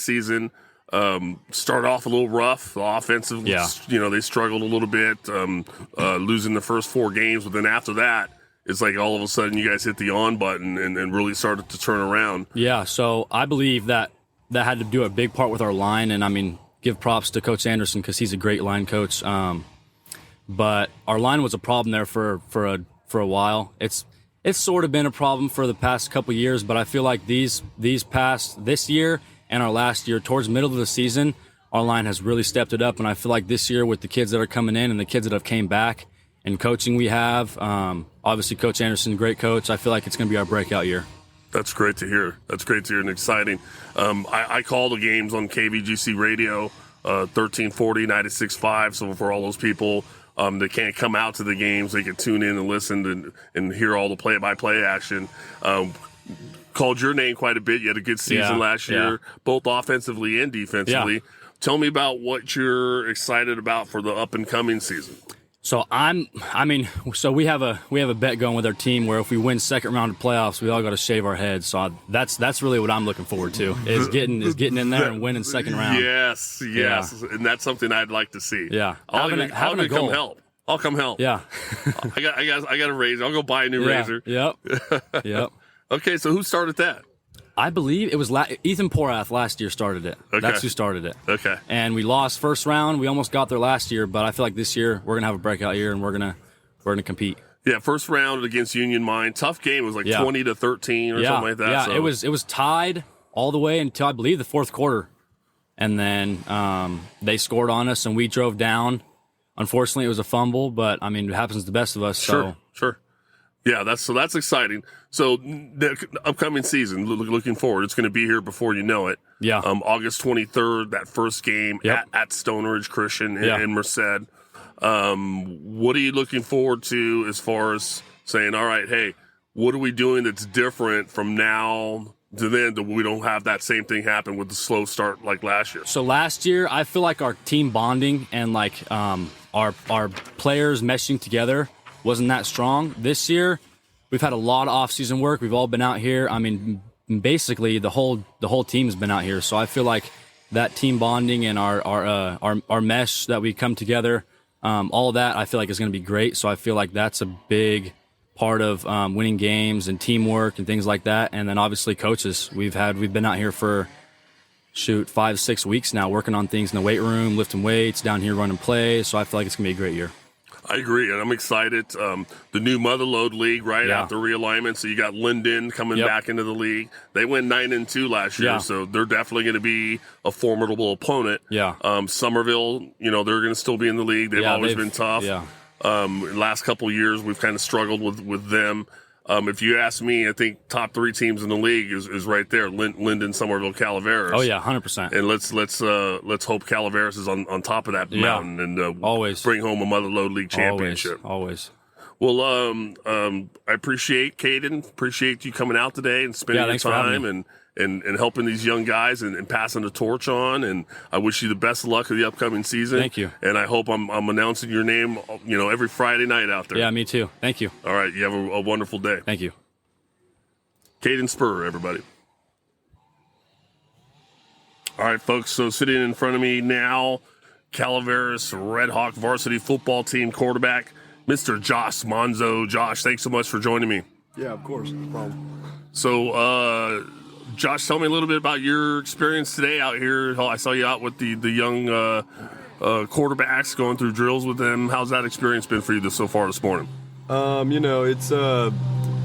season, started off a little rough. Offensively, they struggled a little bit, losing the first 4 games. But then after that, it's like all of a sudden you guys hit the on button and really started to turn around. Yeah, so I believe that had to do a big part with our line. And, I mean, give props to Coach Anderson because he's a great line coach. But our line was a problem there for a while. It's sort of been a problem for the past couple years, but I feel like this year and our last year, towards the middle of the season, our line has really stepped it up. And I feel like this year with the kids that are coming in and the kids that have came back and coaching we have, obviously Coach Anderson, great coach. I feel like it's going to be our breakout year. That's great to hear. That's great to hear and exciting. I call the games on KVGC radio, 1340, 96.5. So for all those people that can't come out to the games, they can tune in and listen and hear all the play-by-play action. Called your name quite a bit. You had a good season last year, both offensively and defensively. Yeah. Tell me about what you're excited about for the up-and-coming season. So we have a bet going with our team where if we win second round of playoffs, we all got to shave our heads. So that's really what I'm looking forward to is getting in there and winning second round. Yes, yeah. And that's something I'd like to see. Yeah, I'll even come help. I'll come help. Yeah, I got a razor. I'll go buy a new razor. Yep. Okay, so who started that? I believe it was Ethan Porath last year started it. Okay. That's who started it. Okay. And we lost first round. We almost got there last year, but I feel like this year we're gonna have a breakout year and we're gonna compete. Yeah, first round against Union Mine. Tough game. It was like 20-13 or something like that. Yeah, so. it was tied all the way until I believe the fourth quarter. And then they scored on us and we drove down. Unfortunately, it was a fumble, but I mean, it happens to the best of us. Sure. Yeah, that's exciting. So the upcoming season, looking forward, it's going to be here before you know it. Yeah. August 23rd, that first game at Stone Ridge Christian in Merced. What are you looking forward to as far as saying, all right, hey, what are we doing that's different from now to then that we don't have that same thing happen with the slow start like last year? So last year, I feel like our team bonding and like our players meshing together wasn't that strong. This year, we've had a lot of off-season work. We've all been out here. I mean, basically the whole team's been out here. So I feel like that team bonding and our mesh that we come together, all of that I feel like is going to be great. So I feel like that's a big part of winning games and teamwork and things like that. And then obviously coaches. We've been out here for 5-6 weeks now, working on things in the weight room, lifting weights, down here running plays. So I feel like it's gonna be a great year. I agree, and I'm excited. The new Motherlode League, right after realignment, so you got Linden coming back into the league. They went 9-2 last year, so they're definitely going to be a formidable opponent. Yeah. Somerville, they're going to still be in the league. They've always been tough. Yeah. Last couple of years, we've kind of struggled with them. If you ask me, I think top 3 teams in the league is right there: Linden, Somerville, Calaveras. Oh yeah, 100%. And let's hope Calaveras is on top of that mountain and always bring home a Motherlode League championship. Always. Well, I appreciate Caden. Appreciate you coming out today and spending your time and helping these young guys and passing the torch on. And I wish you the best of luck of the upcoming season. Thank you. And I hope I'm announcing your name, every Friday night out there. Yeah, me too. Thank you. All right. You have a wonderful day. Thank you. Caden Spur, everybody. All right, folks. So sitting in front of me now, Calaveras Red Hawk varsity football team quarterback, Mr. Josh Monzo. Josh, thanks so much for joining me. Yeah, of course. No problem. So, Josh, tell me a little bit about your experience today out here. I saw you out with the young quarterbacks going through drills with them. How's that experience been for you so far this morning? It's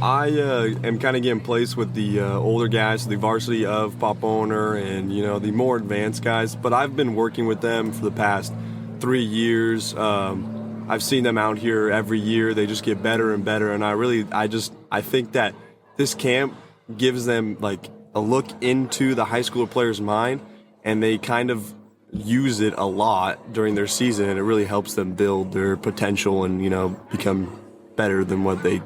I am kind of getting placed with the older guys, the varsity of Pop Owner and, the more advanced guys. But I've been working with them for the past 3 years. I've seen them out here every year. They just get better and better. And I think that this camp gives them like a look into the high school player's mind, and they kind of use it a lot during their season, and it really helps them build their potential and, become better than what they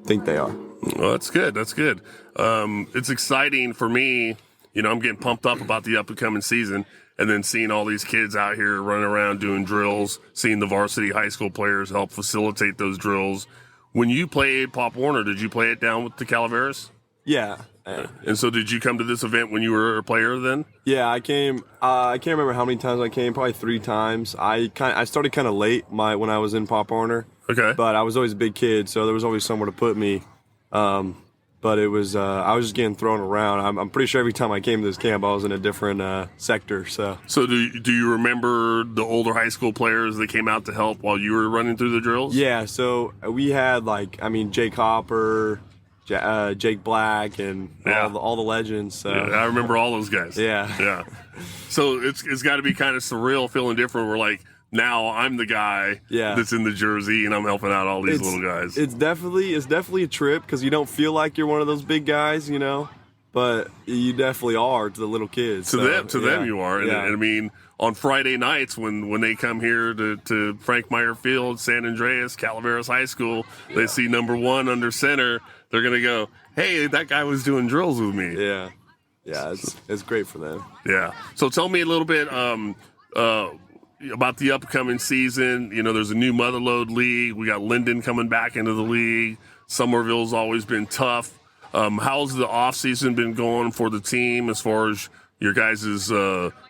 think they are. Well, that's good. That's good. It's exciting for me. I'm getting pumped up about the upcoming season, and then seeing all these kids out here running around doing drills, seeing the varsity high school players help facilitate those drills. When you played Pop Warner, did you play it down with the Calaveras? Yeah. And so did you come to this event when you were a player then? Yeah, I came. I can't remember how many times I came, probably 3 times. I started kind of late when I was in Pop Warner. Okay. But I was always a big kid, so there was always somewhere to put me. But it was I was just getting thrown around. I'm pretty sure every time I came to this camp, I was in a different sector. So do you remember the older high school players that came out to help while you were running through the drills? Yeah, so we had Jake Hopper, Jake Black, and all the legends. So. Yeah, I remember all those guys. Yeah. So it's got to be kind of surreal, feeling different. We're like, now I'm the guy that's in the jersey, and I'm helping out all these little guys. It's definitely a trip because you don't feel like you're one of those big guys, but you definitely are to the little kids. To them you are. And I mean, on Friday nights when they come here to Frank Meyer Field, San Andreas, Calaveras High School, they see number 1 under center. They're going to go, hey, that guy was doing drills with me. Yeah. Yeah, it's great for them. Yeah. So tell me a little bit about the upcoming season. There's a new Motherlode League. We got Linden coming back into the league. Somerville's always been tough. How's the offseason been going for the team as far as your guys'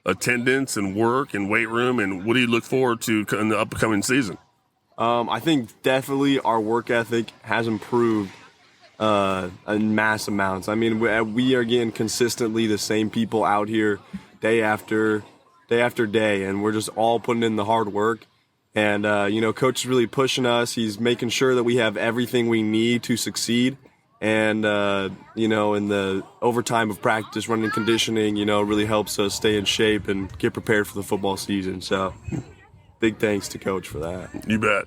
attendance and work and weight room, and what do you look forward to in the upcoming season? I think definitely our work ethic has improved in mass amounts. I mean, we are getting consistently the same people out here day after day, and we're just all putting in the hard work. And, Coach is really pushing us. He's making sure that we have everything we need to succeed. And, in the overtime of practice, running conditioning, really helps us stay in shape and get prepared for the football season. So big thanks to Coach for that. You bet.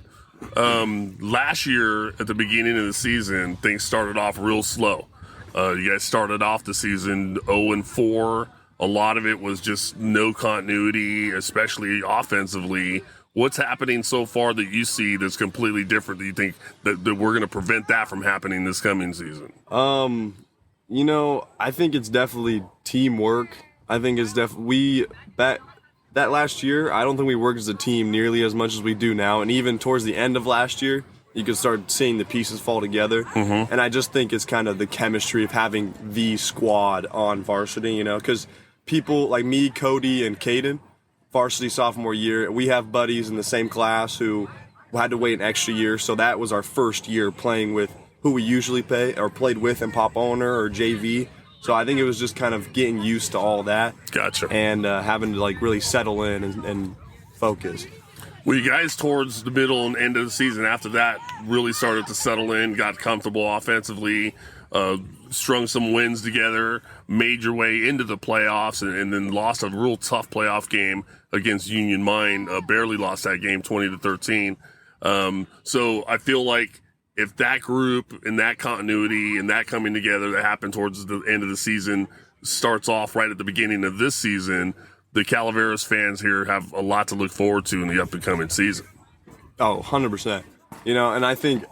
Last year at the beginning of the season, things started off real slow. You guys started off the season 0-4. A lot of it was just no continuity, especially offensively. What's happening so far that you see that's completely different that you think that we're going to prevent that from happening this coming season? I think it's definitely teamwork. I think it's definitely that last year, I don't think we worked as a team nearly as much as we do now. And even towards the end of last year, you can start seeing the pieces fall together. Mm-hmm. And I just think it's kind of the chemistry of having the squad on varsity, you know, because people like me, Cody, and Caden, varsity sophomore year, we have buddies in the same class who had to wait an extra year. So that was our first year playing with who we usually played with in Pop Owner or JV. So I think it was just kind of getting used to all that. Gotcha. And having to like really settle in and focus. Well, you guys towards the middle and end of the season after that really started to settle in, got comfortable offensively, strung some wins together, made your way into the playoffs, and then lost a real tough playoff game against Union Mine. Barely lost that game 20-13. So I feel like if that group and that continuity and that coming together that happened towards the end of the season starts off right at the beginning of this season, the Calaveras fans here have a lot to look forward to in the up-and-coming season. Oh, 100%. You know, and I think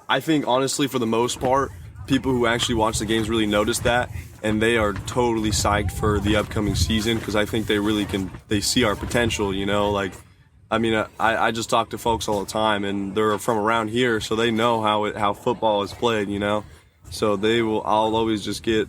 honestly, for the most part, people who actually watch the games really notice that, and they are totally psyched for the upcoming season because I think they see our potential, you know, like, I mean, I just talk to folks all the time, and they're from around here, so they know how football is played, you know. So I'll always just get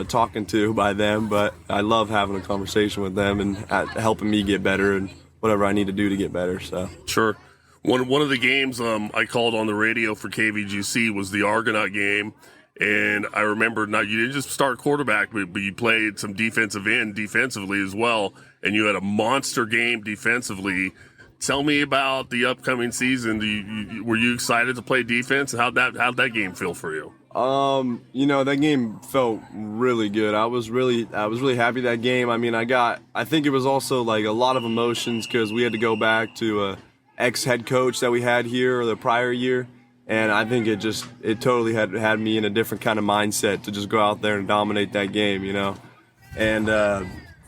talking to by them, but I love having a conversation with them and helping me get better and whatever I need to do to get better. So sure. One of the games I called on the radio for KVGC was the Argonaut game, and I remember you didn't just start quarterback, but you played some defensive end defensively as well, and you had a monster game defensively. Tell me about the upcoming season. Were you excited to play defense? How'd that game feel for you? You know, that game felt really good. I was really happy that game. I mean, I think it was also like a lot of emotions because we had to go back to a ex-head coach that we had here the prior year. And I think it totally had me in a different kind of mindset to just go out there and dominate that game, you know. And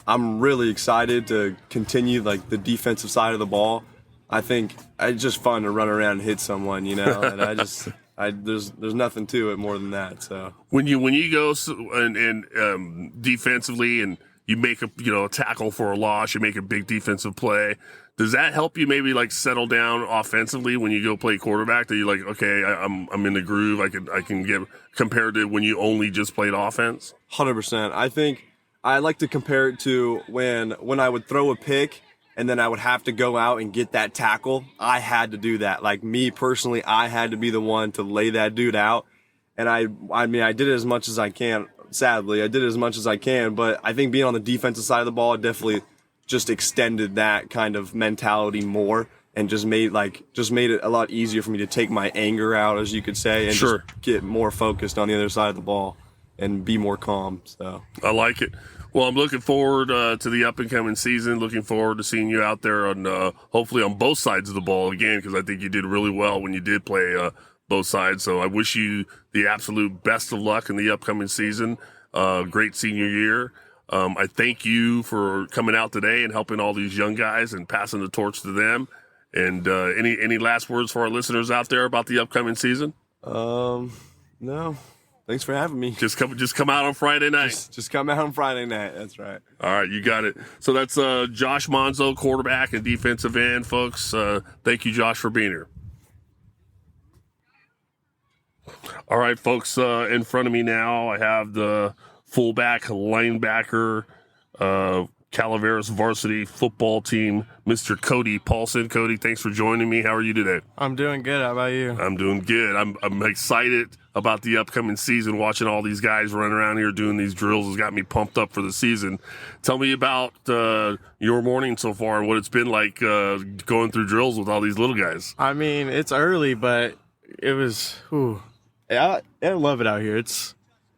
I'm really excited to continue like the defensive side of the ball. I think it's just fun to run around and hit someone, you know. And there's nothing to it more than that. So when you go and defensively and you make a tackle for a loss, you make a big defensive play. Does that help you maybe like settle down offensively when you go play quarterback? That you're like, okay, I'm in the groove. I can get compared to when you only just played offense. 100%. I think I like to compare it to when I would throw a pick and then I would have to go out and get that tackle. I had to do that. Like me personally, I had to be the one to lay that dude out. And I mean, I did it as much as I can. Sadly, I did it as much as I can. But I think being on the defensive side of the ball, it definitely just extended that kind of mentality more and just made it a lot easier for me to take my anger out, as you could say, and sure, just get more focused on the other side of the ball and be more calm. So I like it. Well, I'm looking forward to the up-and-coming season. Looking forward to seeing you out there on hopefully on both sides of the ball again, because I think you did really well when you did play both sides. So I wish you the absolute best of luck in the upcoming season. Great senior year. I thank you for coming out today and helping all these young guys and passing the torch to them. And any last words for our listeners out there about the upcoming season? No. Thanks for having me. Just come out on Friday night. Just come out on Friday night. That's right. All right, you got it. So that's Josh Monzo, quarterback and defensive end, folks. Thank you, Josh, for being here. All right, folks, in front of me now, I have the fullback, linebacker, Calaveras varsity football team, Mr. Cody Paulson. Cody, thanks for joining me. How are you today? I'm doing good. How about you? I'm doing good. I'm excited about the upcoming season. Watching all these guys run around here doing these drills has got me pumped up for the season. Tell me about your morning so far and what it's been like going through drills with all these little guys. I mean, it's early, but it was, I love it out here.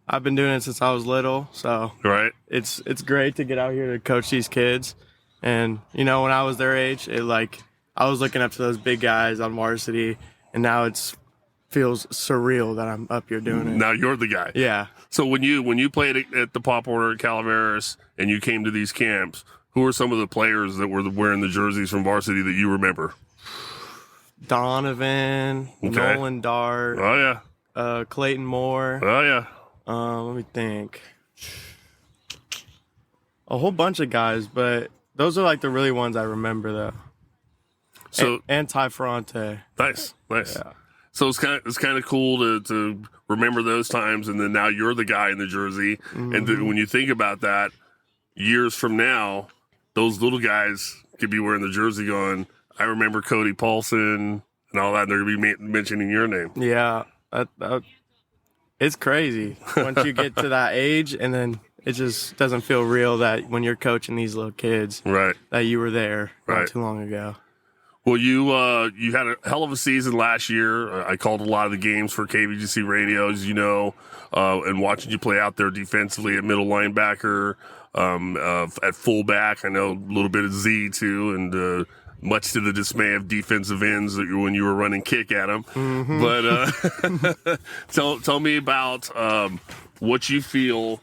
I've been doing it since I was little, so right. It's great to get out here to coach these kids. And, you know, when I was their age, I was looking up to those big guys on varsity, and now it feels surreal that I'm up here doing it. Now you're the guy. Yeah. So when you played at the Pop Warner at Calaveras and you came to these camps, who are some of the players that were wearing the jerseys from varsity that you remember? Donovan, okay. Nolan Dart. Oh, yeah. Clayton Moore. Oh, yeah. Let me think. A whole bunch of guys, but those are like the really ones I remember, though. So and Ty Ferrante. Nice. Yeah. So it's kind of cool to remember those times, and then now you're the guy in the jersey. Mm-hmm. And when you think about that, years from now, those little guys could be wearing the jersey going, I remember Cody Paulson and all that, and they're going to be mentioning your name. Yeah, it's crazy once you get to that age, and then it just doesn't feel real that when you're coaching these little kids, right, that you were there right, not too long ago. Well, you had a hell of a season last year. I called a lot of the games for KVGC Radio, as you know, and watching you play out there defensively at middle linebacker, at fullback. I know a little bit of Z too, and much to the dismay of defensive ends when you were running kick at them. Mm-hmm. But tell me about what you feel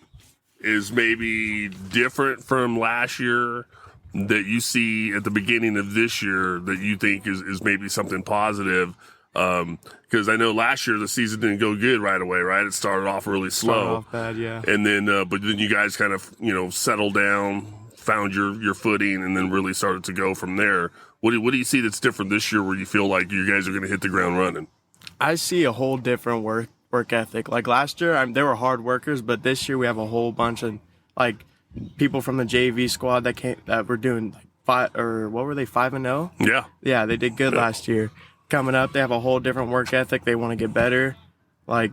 is maybe different from last year that you see at the beginning of this year that you think is maybe something positive. Because I know last year the season didn't go good right away, right? It started off really slow. Started off bad, yeah. And then, but then you guys kind of, settled down, found your footing, and then really started to go from there. What do you see that's different this year where you feel like you guys are going to hit the ground running? I see a whole different work ethic. Like last year, they were hard workers, but this year we have a whole bunch of people from the JV squad that were doing 5-0? Yeah. Yeah, they did good last year. Coming up, they have a whole different work ethic. They want to get better. We're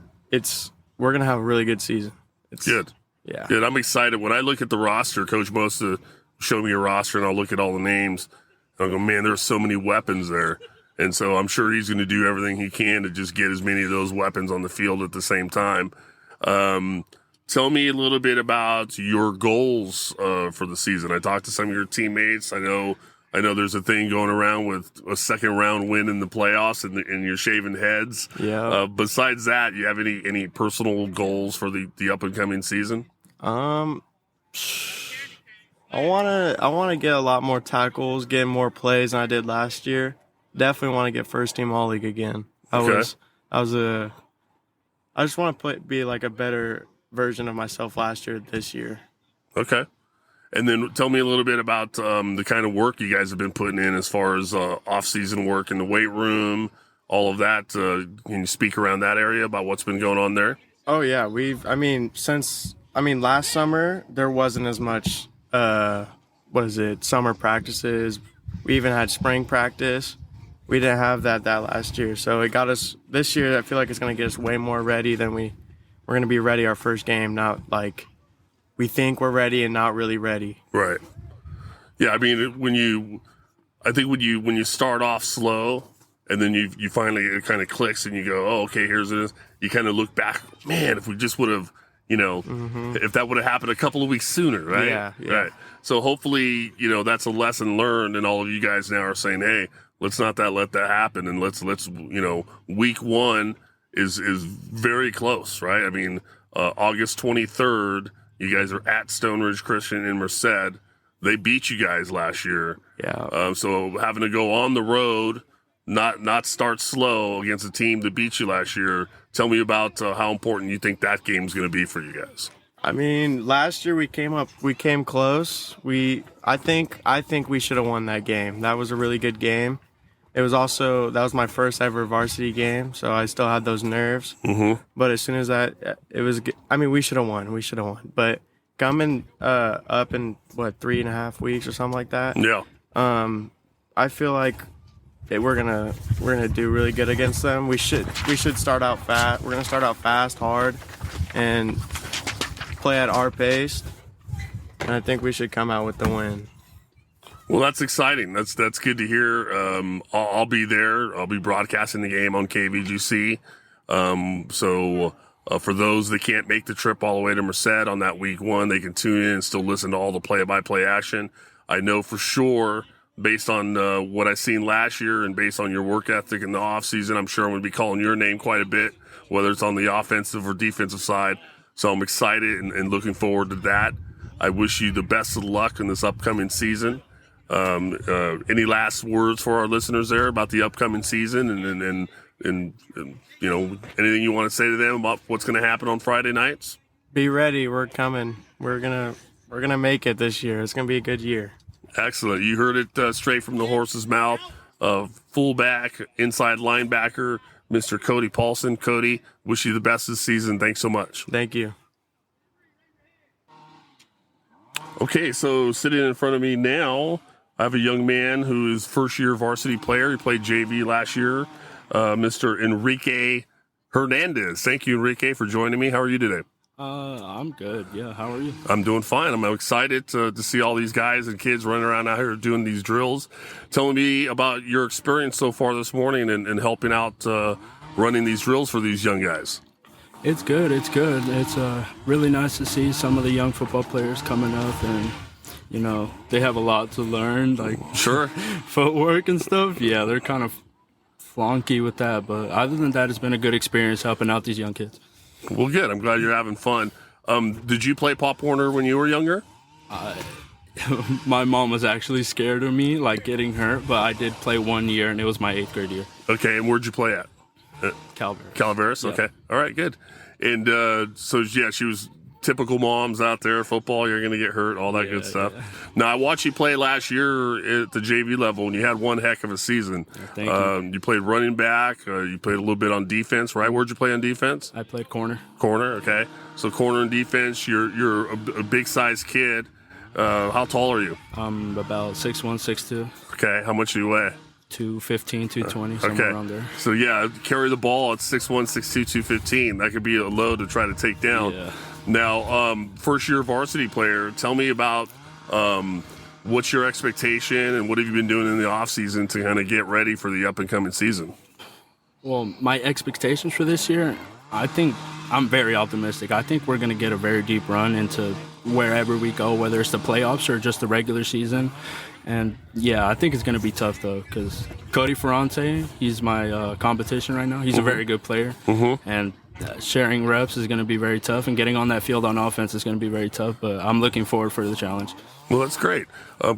gonna have a really good season. It's good. Yeah. Good. I'm excited. When I look at the roster, Coach Mosta showed me a roster, and I'll look at all the names. And I'll go, man, there's so many weapons there. And so I'm sure he's going to do everything he can to just get as many of those weapons on the field at the same time. Tell me a little bit about your goals for the season. I talked to some of your teammates. I know there's a thing going around with a second round win in the playoffs, and you're shaving heads. Yeah. Besides that, you have any personal goals for the up and coming season? I wanna get a lot more tackles, get more plays than I did last year. Definitely want to get first team All League again. I just want to be like a better version of myself last year this year. Okay. And then tell me a little bit about the kind of work you guys have been putting in as far as off-season work in the weight room, all of that. Can you speak around that area about what's been going on there? Oh, yeah. Last summer, there wasn't as much, summer practices. We even had spring practice. We didn't have that last year. So it got us, this year, I feel like it's going to get us way more ready than we're going to be ready our first game, not like we think we're ready and not really ready. Right. Yeah, I mean, when you start off slow and then you finally, it kind of clicks and you go, oh, okay, here's this. You kind of look back, man, if we just would have, if that would have happened a couple of weeks sooner, right? Yeah. Right. So hopefully, that's a lesson learned, and all of you guys now are saying, hey, let's not let that happen, and let's week one is very close, right? I mean, August 23rd, you guys are at Stone Ridge Christian in Merced. They beat you guys last year. Yeah. So having to go on the road, not start slow against a team that beat you last year. Tell me about how important you think that game's going to be for you guys. I mean, last year we came close. I think we should have won that game. That was a really good game. That was my first ever varsity game, so I still had those nerves. Mm-hmm. But as soon as we should have won. But coming up in 3.5 weeks or something like that. Yeah. I feel like we're gonna do really good against them. We should start out fast. We're gonna start out fast, hard, and play at our pace. And I think we should come out with the win. Well, that's exciting. That's good to hear. I'll be there. I'll be broadcasting the game on KVGC. So for those that can't make the trip all the way to Merced on that week one, they can tune in and still listen to all the play-by-play action. I know for sure, based on what I've seen last year and based on your work ethic in the offseason, I'm sure I'm going to be calling your name quite a bit, whether it's on the offensive or defensive side. So I'm excited and looking forward to that. I wish you the best of luck in this upcoming season. Any last words for our listeners there about the upcoming season and anything you want to say to them about what's going to happen on Friday nights? Be ready. We're coming. We're gonna make it this year. It's gonna be a good year. Excellent. You heard it straight from the horse's mouth. Fullback, inside linebacker, Mr. Cody Paulson. Cody, wish you the best this season. Thanks so much. Thank you. Okay, so sitting in front of me now, I have a young man who is first-year varsity player. He played JV last year, Mr. Enrique Hernandez. Thank you, Enrique, for joining me. How are you today? I'm good. Yeah, how are you? I'm doing fine. I'm excited to see all these guys and kids running around out here doing these drills. Telling me about your experience so far this morning and helping out running these drills for these young guys. It's good. It's good. It's really nice to see some of the young football players coming up, and you know they have a lot to learn, like sure footwork and stuff. Yeah, they're kind of flunky with that, but other than that, it's been a good experience helping out these young kids. Well, good. I'm glad you're having fun. Did you play Pop Warner when you were younger? My mom was actually scared of me, like getting hurt, but I did play 1 year, and it was my 8th grade year. Okay, and where'd you play at? Calaveras. Calaveras, Yeah. okay. All right, good. And so, yeah, she was typical moms out there, football, you're going to get hurt, all that good stuff. Yeah. Now, I watched you play last year at the JV level, and you had one heck of a season. Thank you. You played running back. You played a little bit on defense, right? Where'd you play on defense? I played corner. Corner, okay. So corner and defense, you're a big-sized kid. How tall are you? I'm about 6'1", 6'2". Okay, how much do you weigh? 215, 220, somewhere around there. So, yeah, carry the ball at 6'1", 6'2", 215. That could be a load to try to take down. Yeah. Now, first-year varsity player, tell me about what's your expectation and what have you been doing in the offseason to kind of get ready for the up-and-coming season? Well, my expectations for this year, I think I'm very optimistic. I think we're going to get a very deep run into wherever we go, whether it's the playoffs or just the regular season. And, yeah, I think it's going to be tough, though, because Cody Ferrante, he's my competition right now. He's a very good player. And sharing reps is going to be very tough, and getting on that field on offense is going to be very tough, but I'm looking forward for the challenge. Well, that's great.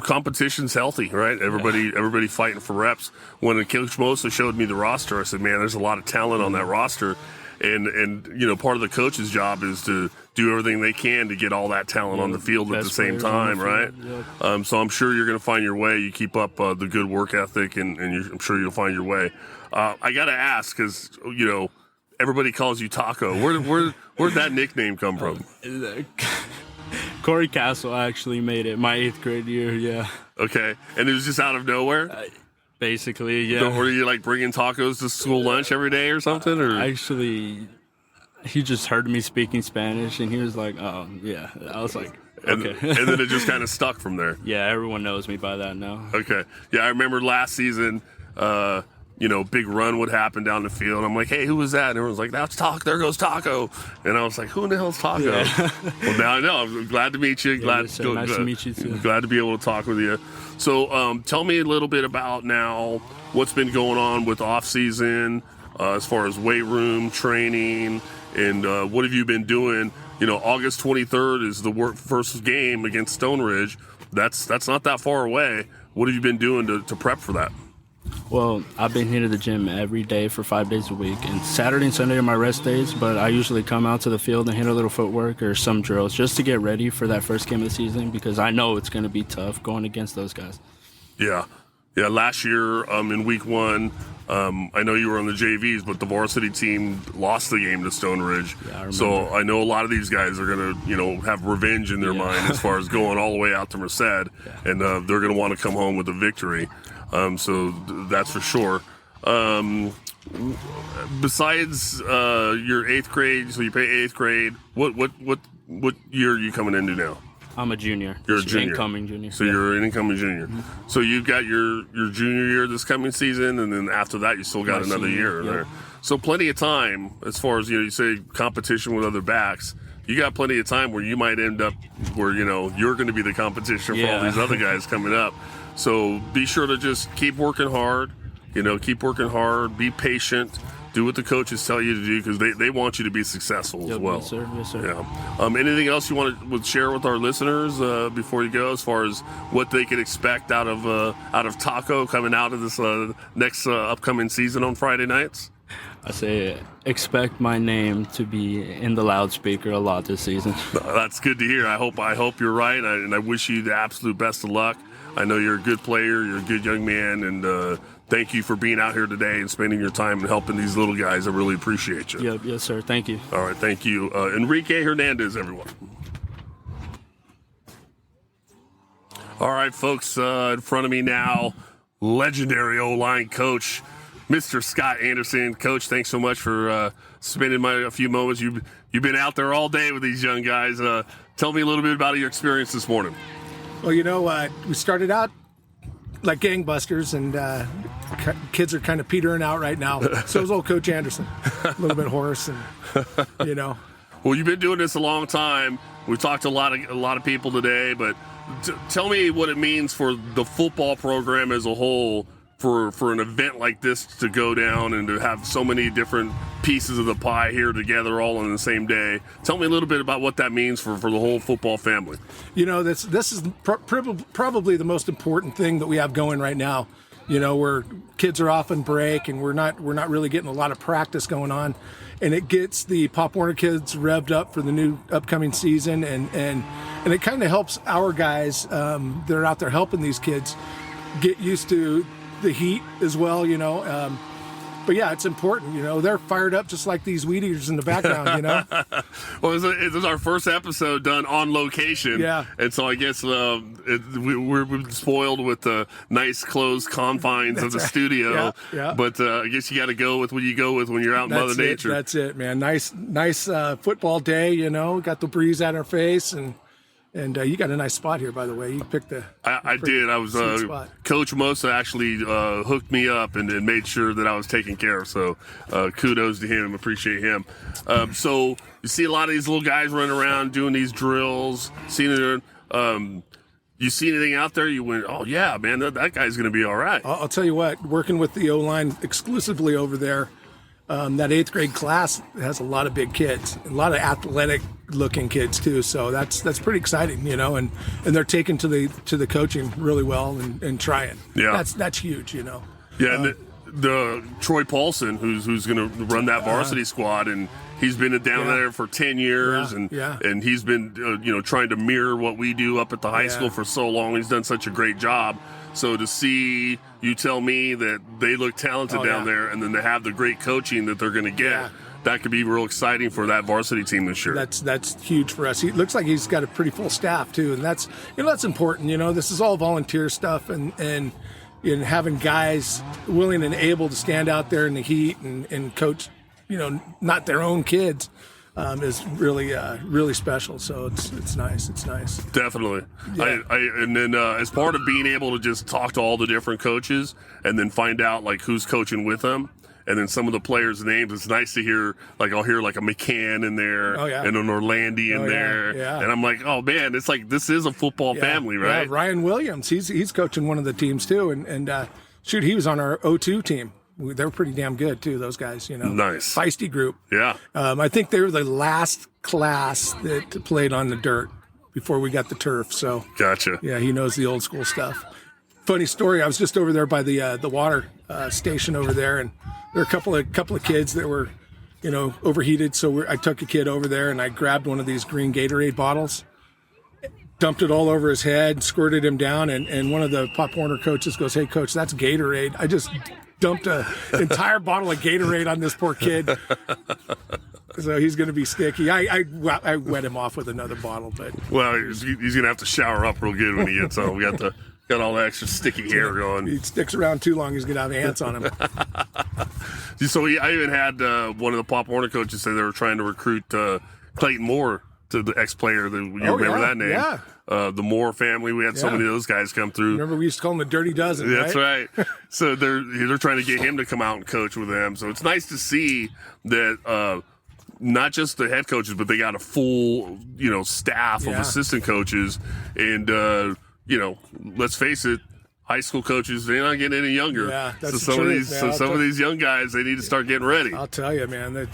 Competition's healthy, right? Everybody fighting for reps. When Coach Mosa showed me the roster, I said, man, there's a lot of talent on that roster. And you know, part of the coach's job is to do everything they can to get all that talent on the field at the same time, right? Yep. So I'm sure you're going to find your way. You keep up the good work ethic, and I'm sure you'll find your way. I got to ask, because, you know, everybody calls you Taco. Where'd that nickname come from? Corey Castle actually made it my 8th grade year, yeah. Okay, and it was just out of nowhere? Basically, yeah. Were you like bringing tacos to school lunch every day or something? Or Actually, he just heard me speaking Spanish, and he was like, oh, yeah. I was like, okay. And then it just kind of stuck from there. Yeah, everyone knows me by that now. Okay. Yeah, I remember last season, you know, big run would happen down the field. I'm like, hey, who was that? And everyone's like, that's Taco. There goes Taco. And I was like, who in the hell's Taco? Yeah. Well, now I know. I'm glad to meet you. Nice to meet you, too. Glad to be able to talk with you. So tell me a little bit about now what's been going on with off season as far as weight room, training, and what have you been doing? You know, August 23rd is the first game against Stone Ridge. That's not that far away. What have you been doing to prep for that? Well, I've been here to the gym every day for 5 days a week, and Saturday and Sunday are my rest days, but I usually come out to the field and hit a little footwork or some drills just to get ready for that first game of the season, because I know it's going to be tough going against those guys. Yeah. Last year in week 1, I know you were on the JVs, but the varsity team lost the game to Stone Ridge. Yeah, I remember. So I know a lot of these guys are going to, you know, have revenge in their mind as far as going all the way out to Merced, and they're going to want to come home with a victory. So that's for sure. Besides your 8th grade, so you play 8th grade. What year are you coming into now? I'm a junior. You're a junior. Incoming junior. So you're an incoming junior. So you've got your junior year this coming season, and then after that you still got another year there. So plenty of time as far as, you know, you say competition with other backs. You got plenty of time where you might end up where, you know, you're going to be the competition for all these other guys coming up. So be sure to just keep working hard, you know, be patient, do what the coaches tell you to do, because they want you to be successful as well. Yes, sir. Yeah. Anything else you want to share with our listeners before you go, as far as what they can expect out of Taco coming out of this next upcoming season on Friday nights? I say expect my name to be in the loudspeaker a lot this season. That's good to hear. I hope you're right, and I wish you the absolute best of luck. I know you're a good player, you're a good young man, and thank you for being out here today and spending your time and helping these little guys. I really appreciate you. Yep, yes, sir. Thank you. All right, thank you. Enrique Hernandez, everyone. All right, folks, in front of me now, legendary O-line coach, Mr. Scott Anderson. Coach, thanks so much for spending a few moments. You've been out there all day with these young guys. Tell me a little bit about your experience this morning. Well, we started out like gangbusters, and kids are kind of petering out right now. So is old Coach Anderson, a little bit hoarse, and Well, you've been doing this a long time. We've talked to a lot of people today, but tell me what it means for the football program as a whole for an event like this to go down and to have so many different pieces of the pie here together all on the same day. Tell me a little bit about what that means for the whole football family. This is probably the most important thing that we have going right now. Where kids are off on break and we're not really getting a lot of practice going on, and it gets the Pop Warner kids revved up for the new upcoming season, and it kind of helps our guys that are out there helping these kids get used to the heat as well. But yeah, it's important. They're fired up just like these weed eaters in the background. Well, this is our first episode done on location. Yeah. And so I guess we're spoiled with the nice closed confines of the studio. Yeah. But I guess you got to go with what you go with when you're out in Mother Nature. That's it, man. Nice football day. Got the breeze at our face, and you got a nice spot here, by the way. You picked the. I did. I was Coach Mosa actually hooked me up and made sure that I was taken care of. So kudos to him. Appreciate him. So you see a lot of these little guys running around doing these drills. You see anything out there? You went, oh yeah, man, that guy's going to be all right. I'll tell you what. Working with the O-line exclusively over there. That 8th grade class has a lot of big kids, a lot of athletic-looking kids too. So that's pretty exciting, and they're taking to the coaching really well and trying. Yeah, that's huge, Yeah, and the Troy Paulson, who's going to run that varsity squad, and he's been down there for 10 years, and he's been trying to mirror what we do up at the high school for so long. He's done such a great job. So to see you tell me that they look talented down there, and then to have the great coaching that they're going to get, that could be real exciting for that varsity team this year. That's huge for us. He looks like he's got a pretty full staff too, and that's important. This is all volunteer stuff, and having guys willing and able to stand out there in the heat and coach, not their own kids. Is really special. So it's nice. It's nice. Definitely. Yeah. And then as part of being able to just talk to all the different coaches and then find out like who's coaching with them, and then some of the players' names, it's nice to hear. Like I'll hear like a McCann in there, and an Orlandi in there, and I'm like, oh man, it's like this is a football family, right? Yeah, Ryan Williams, he's coaching one of the teams too, and shoot, he was on our O2 team. They were pretty damn good too, those guys. Nice, feisty group. Yeah. I think they were the last class that played on the dirt before we got the turf. So gotcha. Yeah, he knows the old school stuff. Funny story. I was just over there by the water station over there, and there were a couple of kids that were, overheated. So I took a kid over there and I grabbed one of these green Gatorade bottles, dumped it all over his head, squirted him down, and one of the Pop Warner coaches goes, "Hey, coach, that's Gatorade." I just dumped an entire bottle of Gatorade on this poor kid. So he's going to be sticky. I wet him off with another bottle, but he's going to have to shower up real good when he gets home. We got all the extra sticky hair going. He sticks around too long, he's going to have ants on him. So I even had one of the Pop Warner coaches say they were trying to recruit Clayton Moore to the ex-player. You remember that name? Yeah. The Moore family. We had so many of those guys come through. Remember we used to call him the Dirty Dozen, That's right. So they're trying to get him to come out and coach with them. So it's nice to see that not just the head coaches, but they got a full, staff of assistant coaches. And, let's face it, high school coaches, they're not getting any younger. Yeah, that's some of these young guys, they need to start getting ready. I'll tell you, man,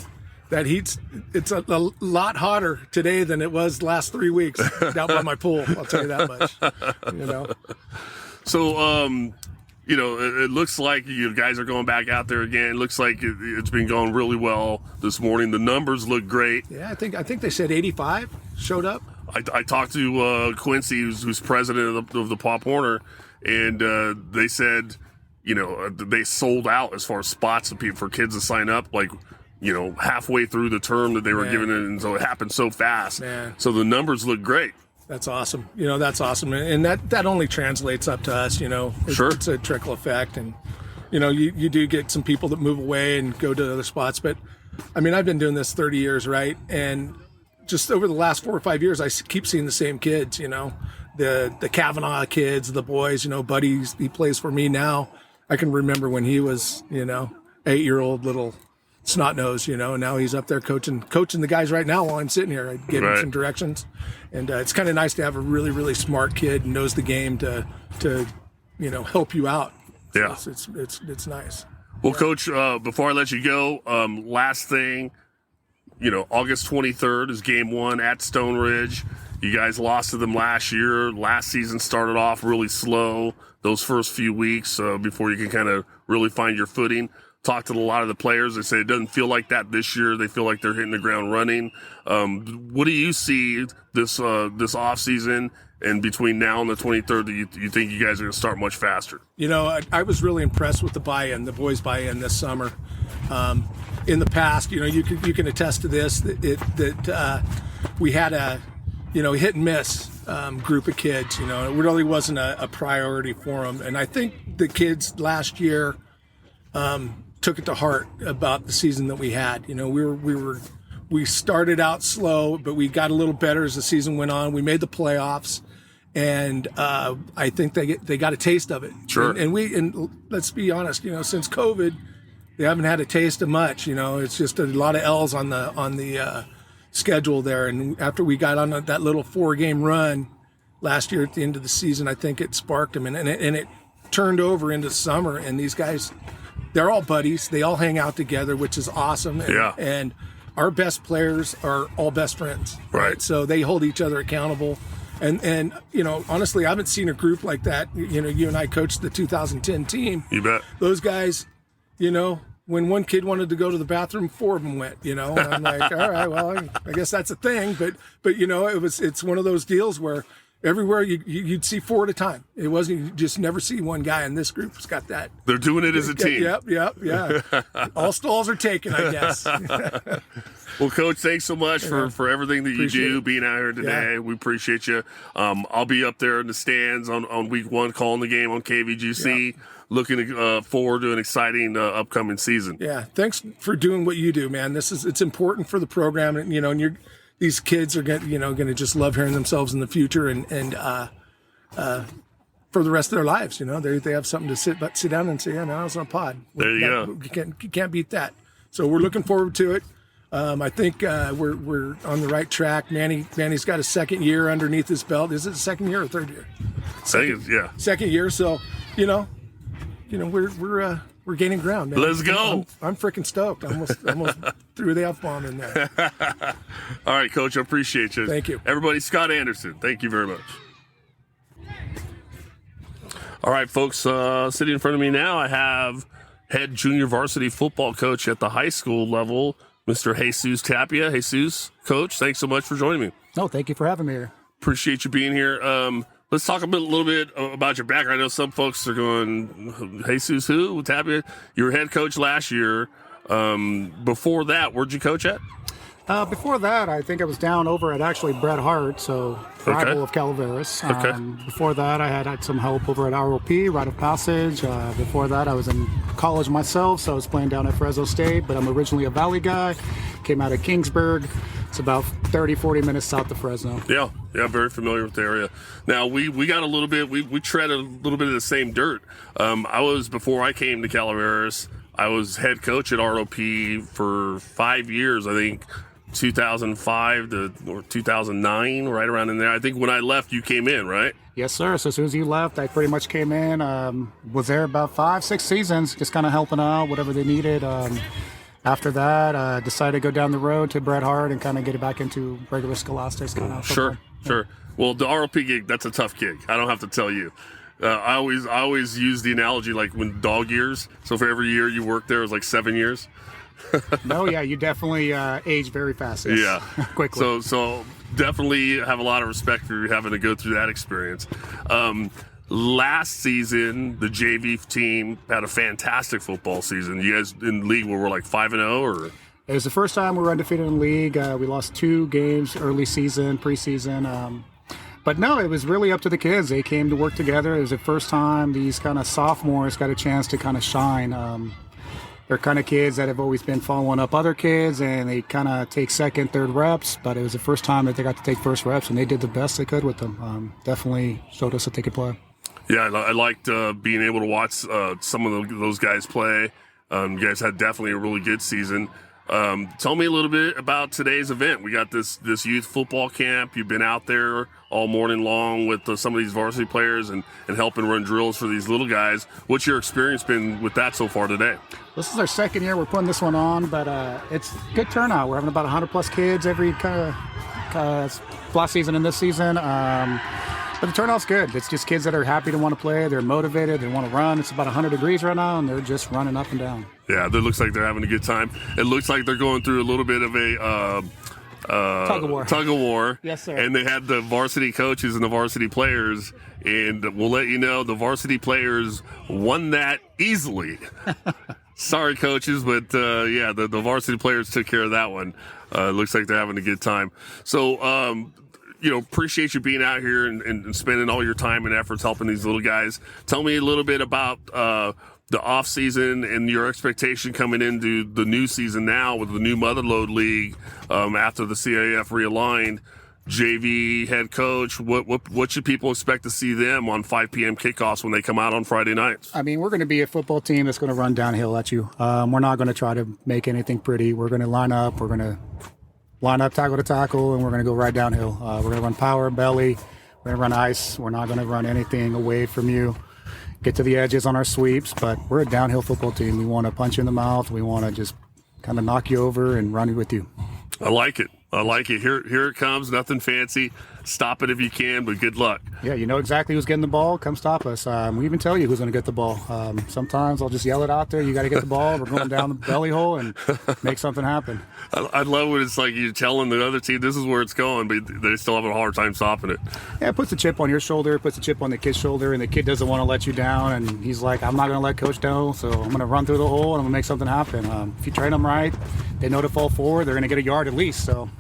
that heat's it's a lot hotter today than it was last 3 weeks down by my pool. I'll tell you that much. So, it looks like you guys are going back out there again. It looks like it's been going really well this morning. The numbers look great. Yeah, I think they said 85 showed up. I talked to Quincy, who's president of the Pop Warner, and they said they sold out as far as spots for kids to sign up, like, halfway through the term that they were giving it, and so it happened so fast. Man. So the numbers look great. That's awesome. That's awesome. And that only translates up to us, Sure. It's a trickle effect. And, you do get some people that move away and go to other spots. But, I mean, I've been doing this 30 years, right? And just over the last 4 or 5 years, I keep seeing the same kids, the Kavanaugh kids, the boys, Buddy, he plays for me now. I can remember when he was, 8-year-old little snot nose, and now he's up there coaching the guys right now while I'm sitting here. I gave him some directions, and it's kind of nice to have a really, really smart kid who knows the game to help you out. Yeah, so it's nice. Well, Coach, before I let you go, last thing, August 23rd is game 1 at Stone Ridge. You guys lost to them last year. Last season started off really slow, those first few weeks before you can kind of really find your footing. Talked to a lot of the players. They say it doesn't feel like that this year. They feel like they're hitting the ground running. What do you see this off season and between now and the 23rd that you think you guys are going to start much faster? I was really impressed with the buy-in, the boys' buy-in this summer. In the past, you can attest to this that we had a hit and miss group of kids. It really wasn't a priority for them, and I think the kids last year took it to heart about the season that we had. We started out slow, but we got a little better as the season went on. We made the playoffs, and I think they got a taste of it. Sure. And let's be honest, since COVID, they haven't had a taste of much. It's just a lot of L's on the schedule there. And after we got on that little 4-game run last year at the end of the season, I think it sparked them, and it turned over into summer. And these guys, they're all buddies. They all hang out together, which is awesome. And our best players are all best friends. Right. So they hold each other accountable. And honestly, I haven't seen a group like that. You and I coached the 2010 team. You bet. Those guys, when one kid wanted to go to the bathroom, 4 of them went, and I'm like, all right, well, I guess that's a thing. But it's one of those deals where everywhere you'd see 4 at a time. It wasn't, you just never see one guy, and this group's got that. They're doing it as a team. Yep, yeah. All stalls are taken, I guess. Well, Coach, thanks so much for everything that you do, being out here today. Yeah. We appreciate you. I'll be up there in the stands on week 1, calling the game on KVGC. Yeah. Looking forward to an exciting upcoming season. Yeah, thanks for doing what you do, man. It's important for the program, and these kids are going to just love hearing themselves in the future, and for the rest of their lives. They have something to sit down and say, yeah, now it's on a pod. There you go. You can't beat that. So we're looking forward to it. I think we're on the right track. Manny's got a second year underneath his belt. Is it the second year or third year? Second year. So we're gaining ground, man. Let's go. I'm freaking stoked. I almost threw the F-bomb in there. All right, Coach, I appreciate you. Thank you. Everybody, Scott Anderson, thank you very much. All right, folks, sitting in front of me now, I have head junior varsity football coach at the high school level, Mr. Jesus Tapia. Jesus, Coach, thanks so much for joining me. No, thank you for having me here. Appreciate you being here. Let's talk a little bit about your background. I know some folks are going, Jesus who? Tapia? You were head coach last year. Before that, where'd you coach at? Before that, I think I was down over at actually Bret Hart, so rival of Calaveras. Before that, I had some help over at ROP, Rite of Passage. Before that, I was in college myself, so I was playing down at Fresno State, but I'm originally a Valley guy. Came out of Kingsburg. It's about 30, 40 minutes south of Fresno. Yeah, very familiar with the area. Now, we got a little bit, we tread a little bit of the same dirt. Before I came to Calaveras, I was head coach at ROP for 5 years, I think, 2005 or 2009, right around in there. I think when I left, you came in, right? Yes, sir. So as soon as you left, I pretty much came in. Was there about 5-6 seasons, just kind of helping out, whatever they needed. After that, decided to go down the road to Bret Hart and kind of get it back into regular scholastics kind of. Sure. Well, the ROP gig, that's a tough gig. I don't have to tell you. I always use the analogy like when dog years. So for every year you work there, it was like 7 years. No, yeah, you definitely age very fast. Yes. Yeah, quickly. So definitely have a lot of respect for you having to go through that experience. last season, the JV team had a fantastic football season. You guys in the league were like 5-0, or? It was the first time we were undefeated in the league. We lost 2 games early season, preseason. But no, it was really up to the kids. They came to work together. It was the first time these kind of sophomores got a chance to kind of shine. They're kind of kids that have always been following up other kids, and they kind of take second, third reps. But it was the first time that they got to take first reps, and they did the best they could with them. Definitely showed us that they could play. Yeah, I liked being able to watch some of those guys play. You guys had definitely a really good season. Tell me a little bit about today's event. We got this youth football camp. You've been out there all morning long with some of these varsity players and helping run drills for these little guys. What's your experience been with that so far today? This is our second year we're putting this one on, but it's good turnout. We're having about 100-plus kids every kind of last season and this season. But the turnout's good. It's just kids that are happy to want to play. They're motivated. They want to run. It's about 100 degrees right now, and they're just running up and down. Yeah, it looks like they're having a good time. It looks like they're going through a little bit of a tug of war. Yes, sir. And they had the varsity coaches and the varsity players, and we'll let you know the varsity players won that easily. Sorry, coaches, but the varsity players took care of that one. Looks like they're having a good time. So, appreciate you being out here and spending all your time and efforts helping these little guys. Tell me a little bit about the off season and your expectation coming into the new season now with the new Motherlode League after the CAF realigned. JV head coach, what should people expect to see them on 5 p.m. kickoffs when they come out on Friday nights? I mean, we're going to be a football team that's going to run downhill at you. We're not going to try to make anything pretty. We're going to line up. We're going to line up tackle to tackle, and we're going to go right downhill. We're going to run power, belly. We're going to run ice. We're not going to run anything away from you. Get to the edges on our sweeps, but we're a downhill football team. We want to punch you in the mouth. We want to just kind of knock you over and run with you. I like it. Here it comes. Nothing fancy. Stop it if you can, but good luck. Yeah, you know exactly who's getting the ball. Come stop us. We even tell you who's going to get the ball. Sometimes I'll just yell it out there. You got to get the ball. We're going down the belly hole and make something happen. I love when it's like you're telling the other team this is where it's going, but they still have a hard time stopping it. Yeah, it puts the chip on your shoulder, it puts the chip on the kid's shoulder, and the kid doesn't want to let you down. And he's like, I'm not going to let coach down, so I'm going to run through the hole and I'm going to make something happen. If you train them right, they know to fall forward. They're going to get a yard at least, so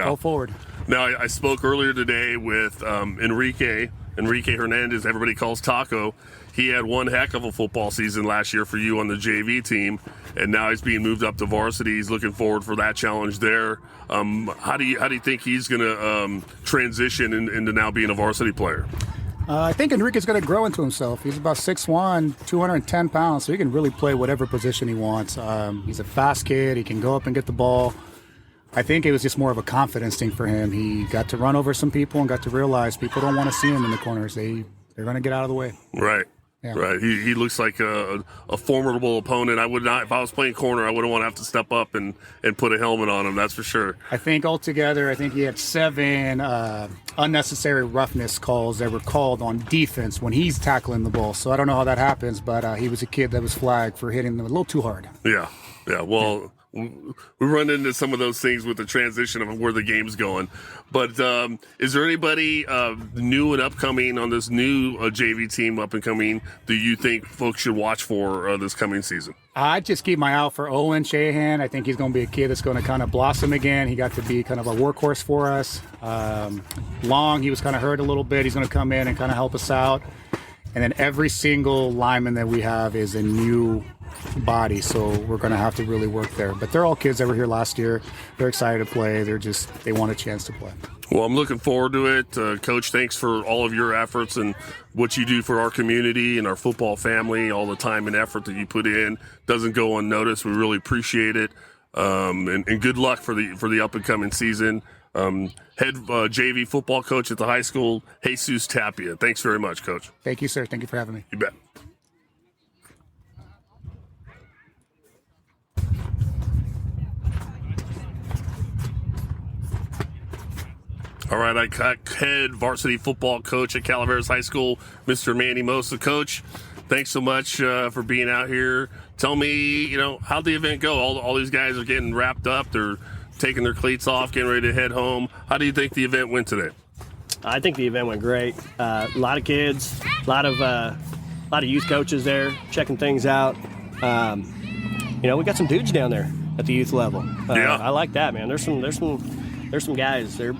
fall forward. Now, I spoke earlier today with Enrique Hernandez, everybody calls Taco. He had one heck of a football season last year for you on the JV team, and now he's being moved up to varsity. He's looking forward for that challenge there. How do you think he's going to transition into now being a varsity player? I think Enrique's going to grow into himself. He's about 6'1", 210 pounds, so he can really play whatever position he wants. He's a fast kid. He can go up and get the ball. I think it was just more of a confidence thing for him. He got to run over some people and got to realize people don't want to see him in the corners. They're going to get out of the way. Right. Yeah. Right. He looks like a formidable opponent. I would not, if I was playing corner, I wouldn't want to have to step up and put a helmet on him. That's for sure. I think altogether, he had 7 unnecessary roughness calls that were called on defense when he's tackling the ball. So I don't know how that happens, but he was a kid that was flagged for hitting them a little too hard. Yeah. Well, we run into some of those things with the transition of where the game's going. But is there anybody new and upcoming on this new JV team up and coming that you think folks should watch for this coming season? I'd just keep my eye out for Owen Shahan. I think he's going to be a kid that's going to kind of blossom again. He got to be kind of a workhorse for us. Long, he was kind of hurt a little bit. He's going to come in and kind of help us out. And then every single lineman that we have is a new body, so we're going to have to really work there. But they're all kids that were here last year. They're excited to play. They want a chance to play. Well, I'm looking forward to it. Coach, thanks for all of your efforts and what you do for our community and our football family. All the time and effort that you put in doesn't go unnoticed. We really appreciate it. And good luck for the up and coming season. Head JV football coach at the high school, Jesus Tapia. Thanks very much, Coach. Thank you, sir. Thank you for having me. You bet. All right, I got head varsity football coach at Calaveras High School, Mr. Manny Mosa. Coach, thanks so much for being out here. Tell me, how'd the event go? All these guys are getting wrapped up. They're taking their cleats off, getting ready to head home. How do you think the event went today? I think the event went great. A lot of kids, a lot of youth coaches there checking things out. We got some dudes down there at the youth level. I like that, man. There's some guys there.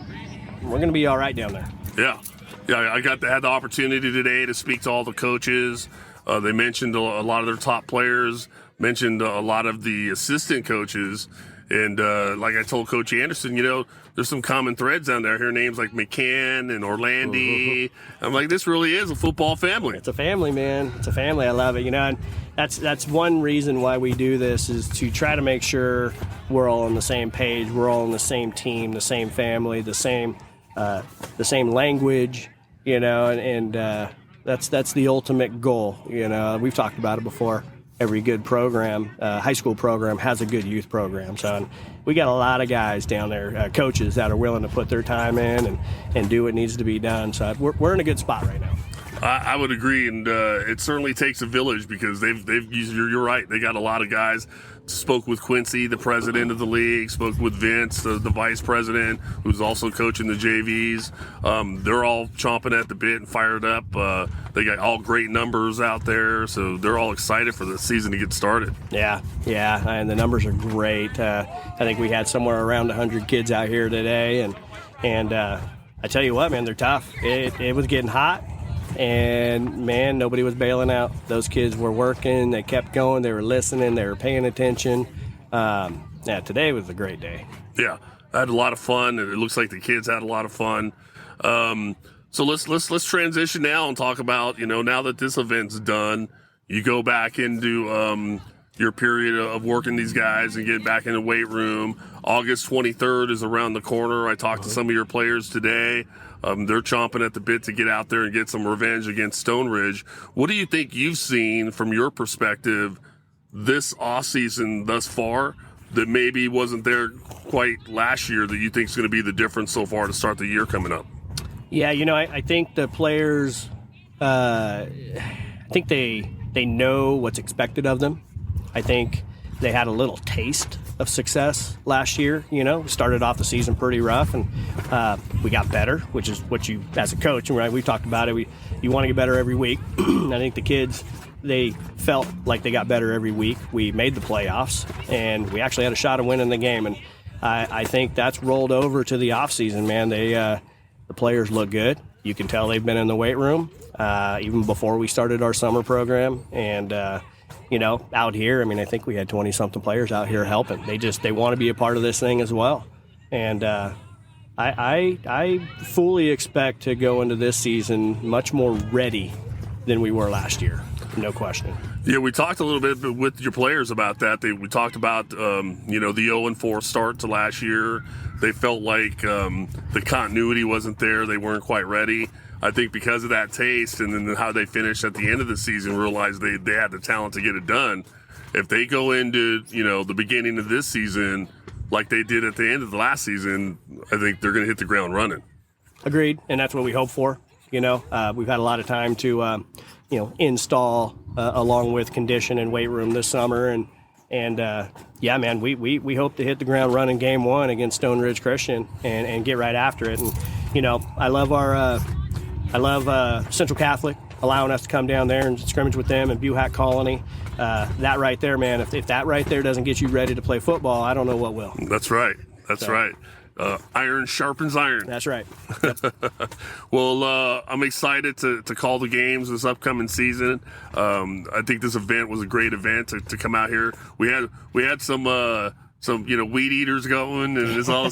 We're gonna be all right down there. Yeah. I had the opportunity today to speak to all the coaches. They mentioned a lot of their top players, mentioned a lot of the assistant coaches. And like I told Coach Anderson, there's some common threads down there. I hear names like McCann and Orlandi. I'm like, this really is a football family. It's a family, man. It's a family. I love it. And that's one reason why we do this, is to try to make sure we're all on the same page. We're all on the same team, the same family, the same language. That's the ultimate goal. We've talked about it before. Every good program, high school program, has a good youth program. So we got a lot of guys down there, coaches that are willing to put their time in and do what needs to be done. So we're in a good spot right now. I would agree, and it certainly takes a village, because you're right. They got a lot of guys. Spoke with Quincy, the president of the league. Spoke with Vince, the vice president, who's also coaching the JVs. They're all chomping at the bit and fired up. They got all great numbers out there, so they're all excited for the season to get started. Yeah, and the numbers are great. I think we had somewhere around 100 kids out here today, and I tell you what, man, they're tough. It was getting hot. And, man, nobody was bailing out. Those kids were working. They kept going. They were listening. They were paying attention. Today was a great day. Yeah, I had a lot of fun, and it looks like the kids had a lot of fun. So let's transition now and talk about, now that this event's done, you go back into your period of working these guys and getting back in the weight room. August 23rd is around the corner. I talked to some of your players today. They're chomping at the bit to get out there and get some revenge against Stone Ridge. What do you think you've seen from your perspective this offseason thus far that maybe wasn't there quite last year that you think is going to be the difference so far to start the year coming up? Yeah, I think the players, I think they know what's expected of them. I think they had a little taste of success last year. Started off the season pretty rough, and we got better, which is what you, as a coach, right? We've talked about it. You want to get better every week. I think the kids, they felt like they got better every week. We made the playoffs, and we actually had a shot of winning the game. And I think that's rolled over to the offseason, man. The players look good. You can tell they've been in the weight room even before we started our summer program, and out here, I think we had 20-something players out here helping. They want to be a part of this thing as well. And I fully expect to go into this season much more ready than we were last year, no question. Yeah, we talked a little bit with your players about that. We talked about, the 0-4 start to last year. They felt like the continuity wasn't there. They weren't quite ready. I think because of that taste and then how they finished at the end of the season, realized they had the talent to get it done. If they go into, the beginning of this season like they did at the end of the last season, I think they're going to hit the ground running. Agreed, and that's what we hope for. We've had a lot of time to, install along with condition and weight room this summer, and yeah, man, we hope to hit the ground running game one against Stone Ridge Christian and get right after it. And I love Central Catholic allowing us to come down there and scrimmage with them and Buhack Colony. That right there, man, if that right there doesn't get you ready to play football, I don't know what will. That's right. Right. Iron sharpens iron. That's right. Yep. Well, I'm excited to call the games this upcoming season. I think this event was a great event to come out here. We had some weed eaters going, and it's all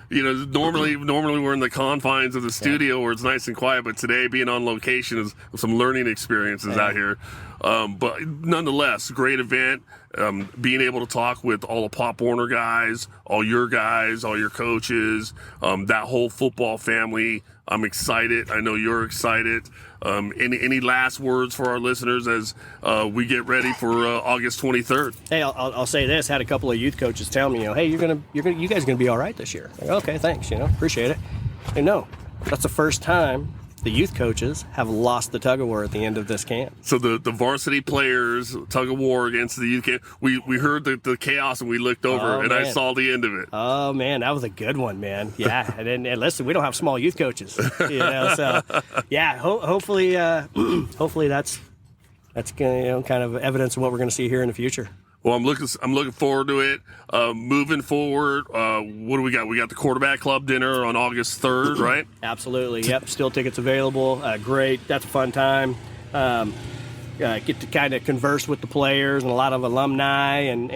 normally we're in the confines of the studio where it's nice and quiet, but today being on location is some learning experiences out here. But nonetheless, great event. Being able to talk with all the Pop Warner guys, all your coaches, that whole football family. I'm excited. I know you're excited. Any last words for our listeners as we get ready for August 23rd? Hey, I'll say this. Had a couple of youth coaches tell me, hey, you guys are gonna be all right this year. Like, okay, thanks. Appreciate it. And no, that's the first time the youth coaches have lost the tug of war at the end of this camp. So the varsity players tug of war against the youth camp. We heard the chaos and we looked over and I saw the end of it. Oh man, that was a good one, man. Yeah, and listen, we don't have small youth coaches, so yeah. Hopefully that's gonna, kind of evidence of what we're going to see here in the future. Well, I'm looking forward to it. Moving forward, what do we got? We got the quarterback club dinner on August 3rd, right? Absolutely. Yep. Still tickets available. Great. That's a fun time. Get to kind of converse with the players and a lot of alumni, and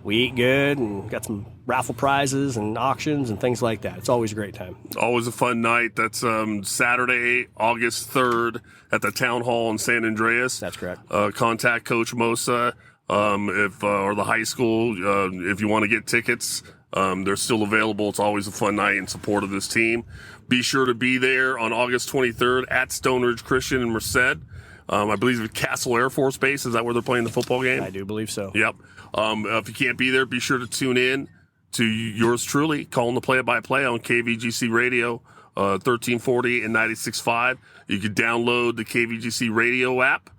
we eat good and got some raffle prizes and auctions and things like that. It's always a great time. Always a fun night. That's Saturday, August 3rd at the Town Hall in San Andreas. That's correct. Contact Coach Mosa or the high school if you want to get tickets. They're still available. It's always a fun night in support of this team. Be sure to be there on August 23rd at Stone Ridge Christian in Merced. I believe it's Castle Air Force Base. Is that where they're playing the football game? I do believe so. Yep. If you can't be there, be sure to tune in to yours truly, calling the play-by-play on KVGC Radio, 1340 and 96.5. You can download the KVGC Radio app,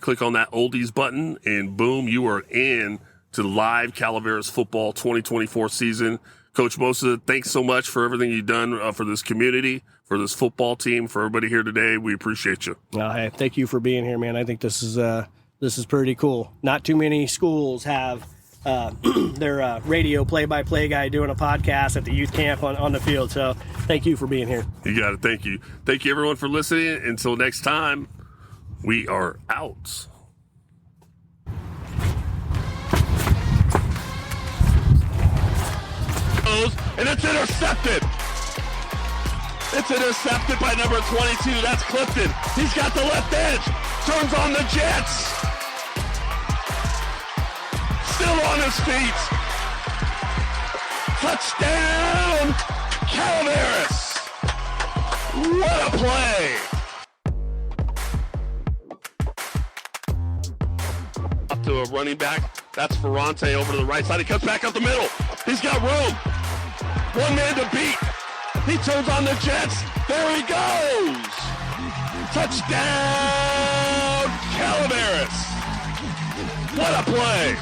click on that oldies button, and boom, you are in to live Calaveras football 2024 season. Coach Mosa, thanks so much for everything you've done for this community, for this football team, for everybody here today. We appreciate you. Hey, thank you for being here, man. I think this is pretty cool. Not too many schools have their radio play-by-play guy doing a podcast at the youth camp on the field. So thank you for being here. You got it. Thank you. Thank you, everyone, for listening. Until next time, we are out. And it's intercepted. It's intercepted by number 22. That's Clifton. He's got the left edge. Turns on the Jets. Still on his feet. Touchdown, Calaveras. What a play. Up to a running back. That's Ferrante over to the right side. He cuts back up the middle. He's got room. One man to beat. He turns on the Jets. There he goes. Touchdown, Calaveras. What a play.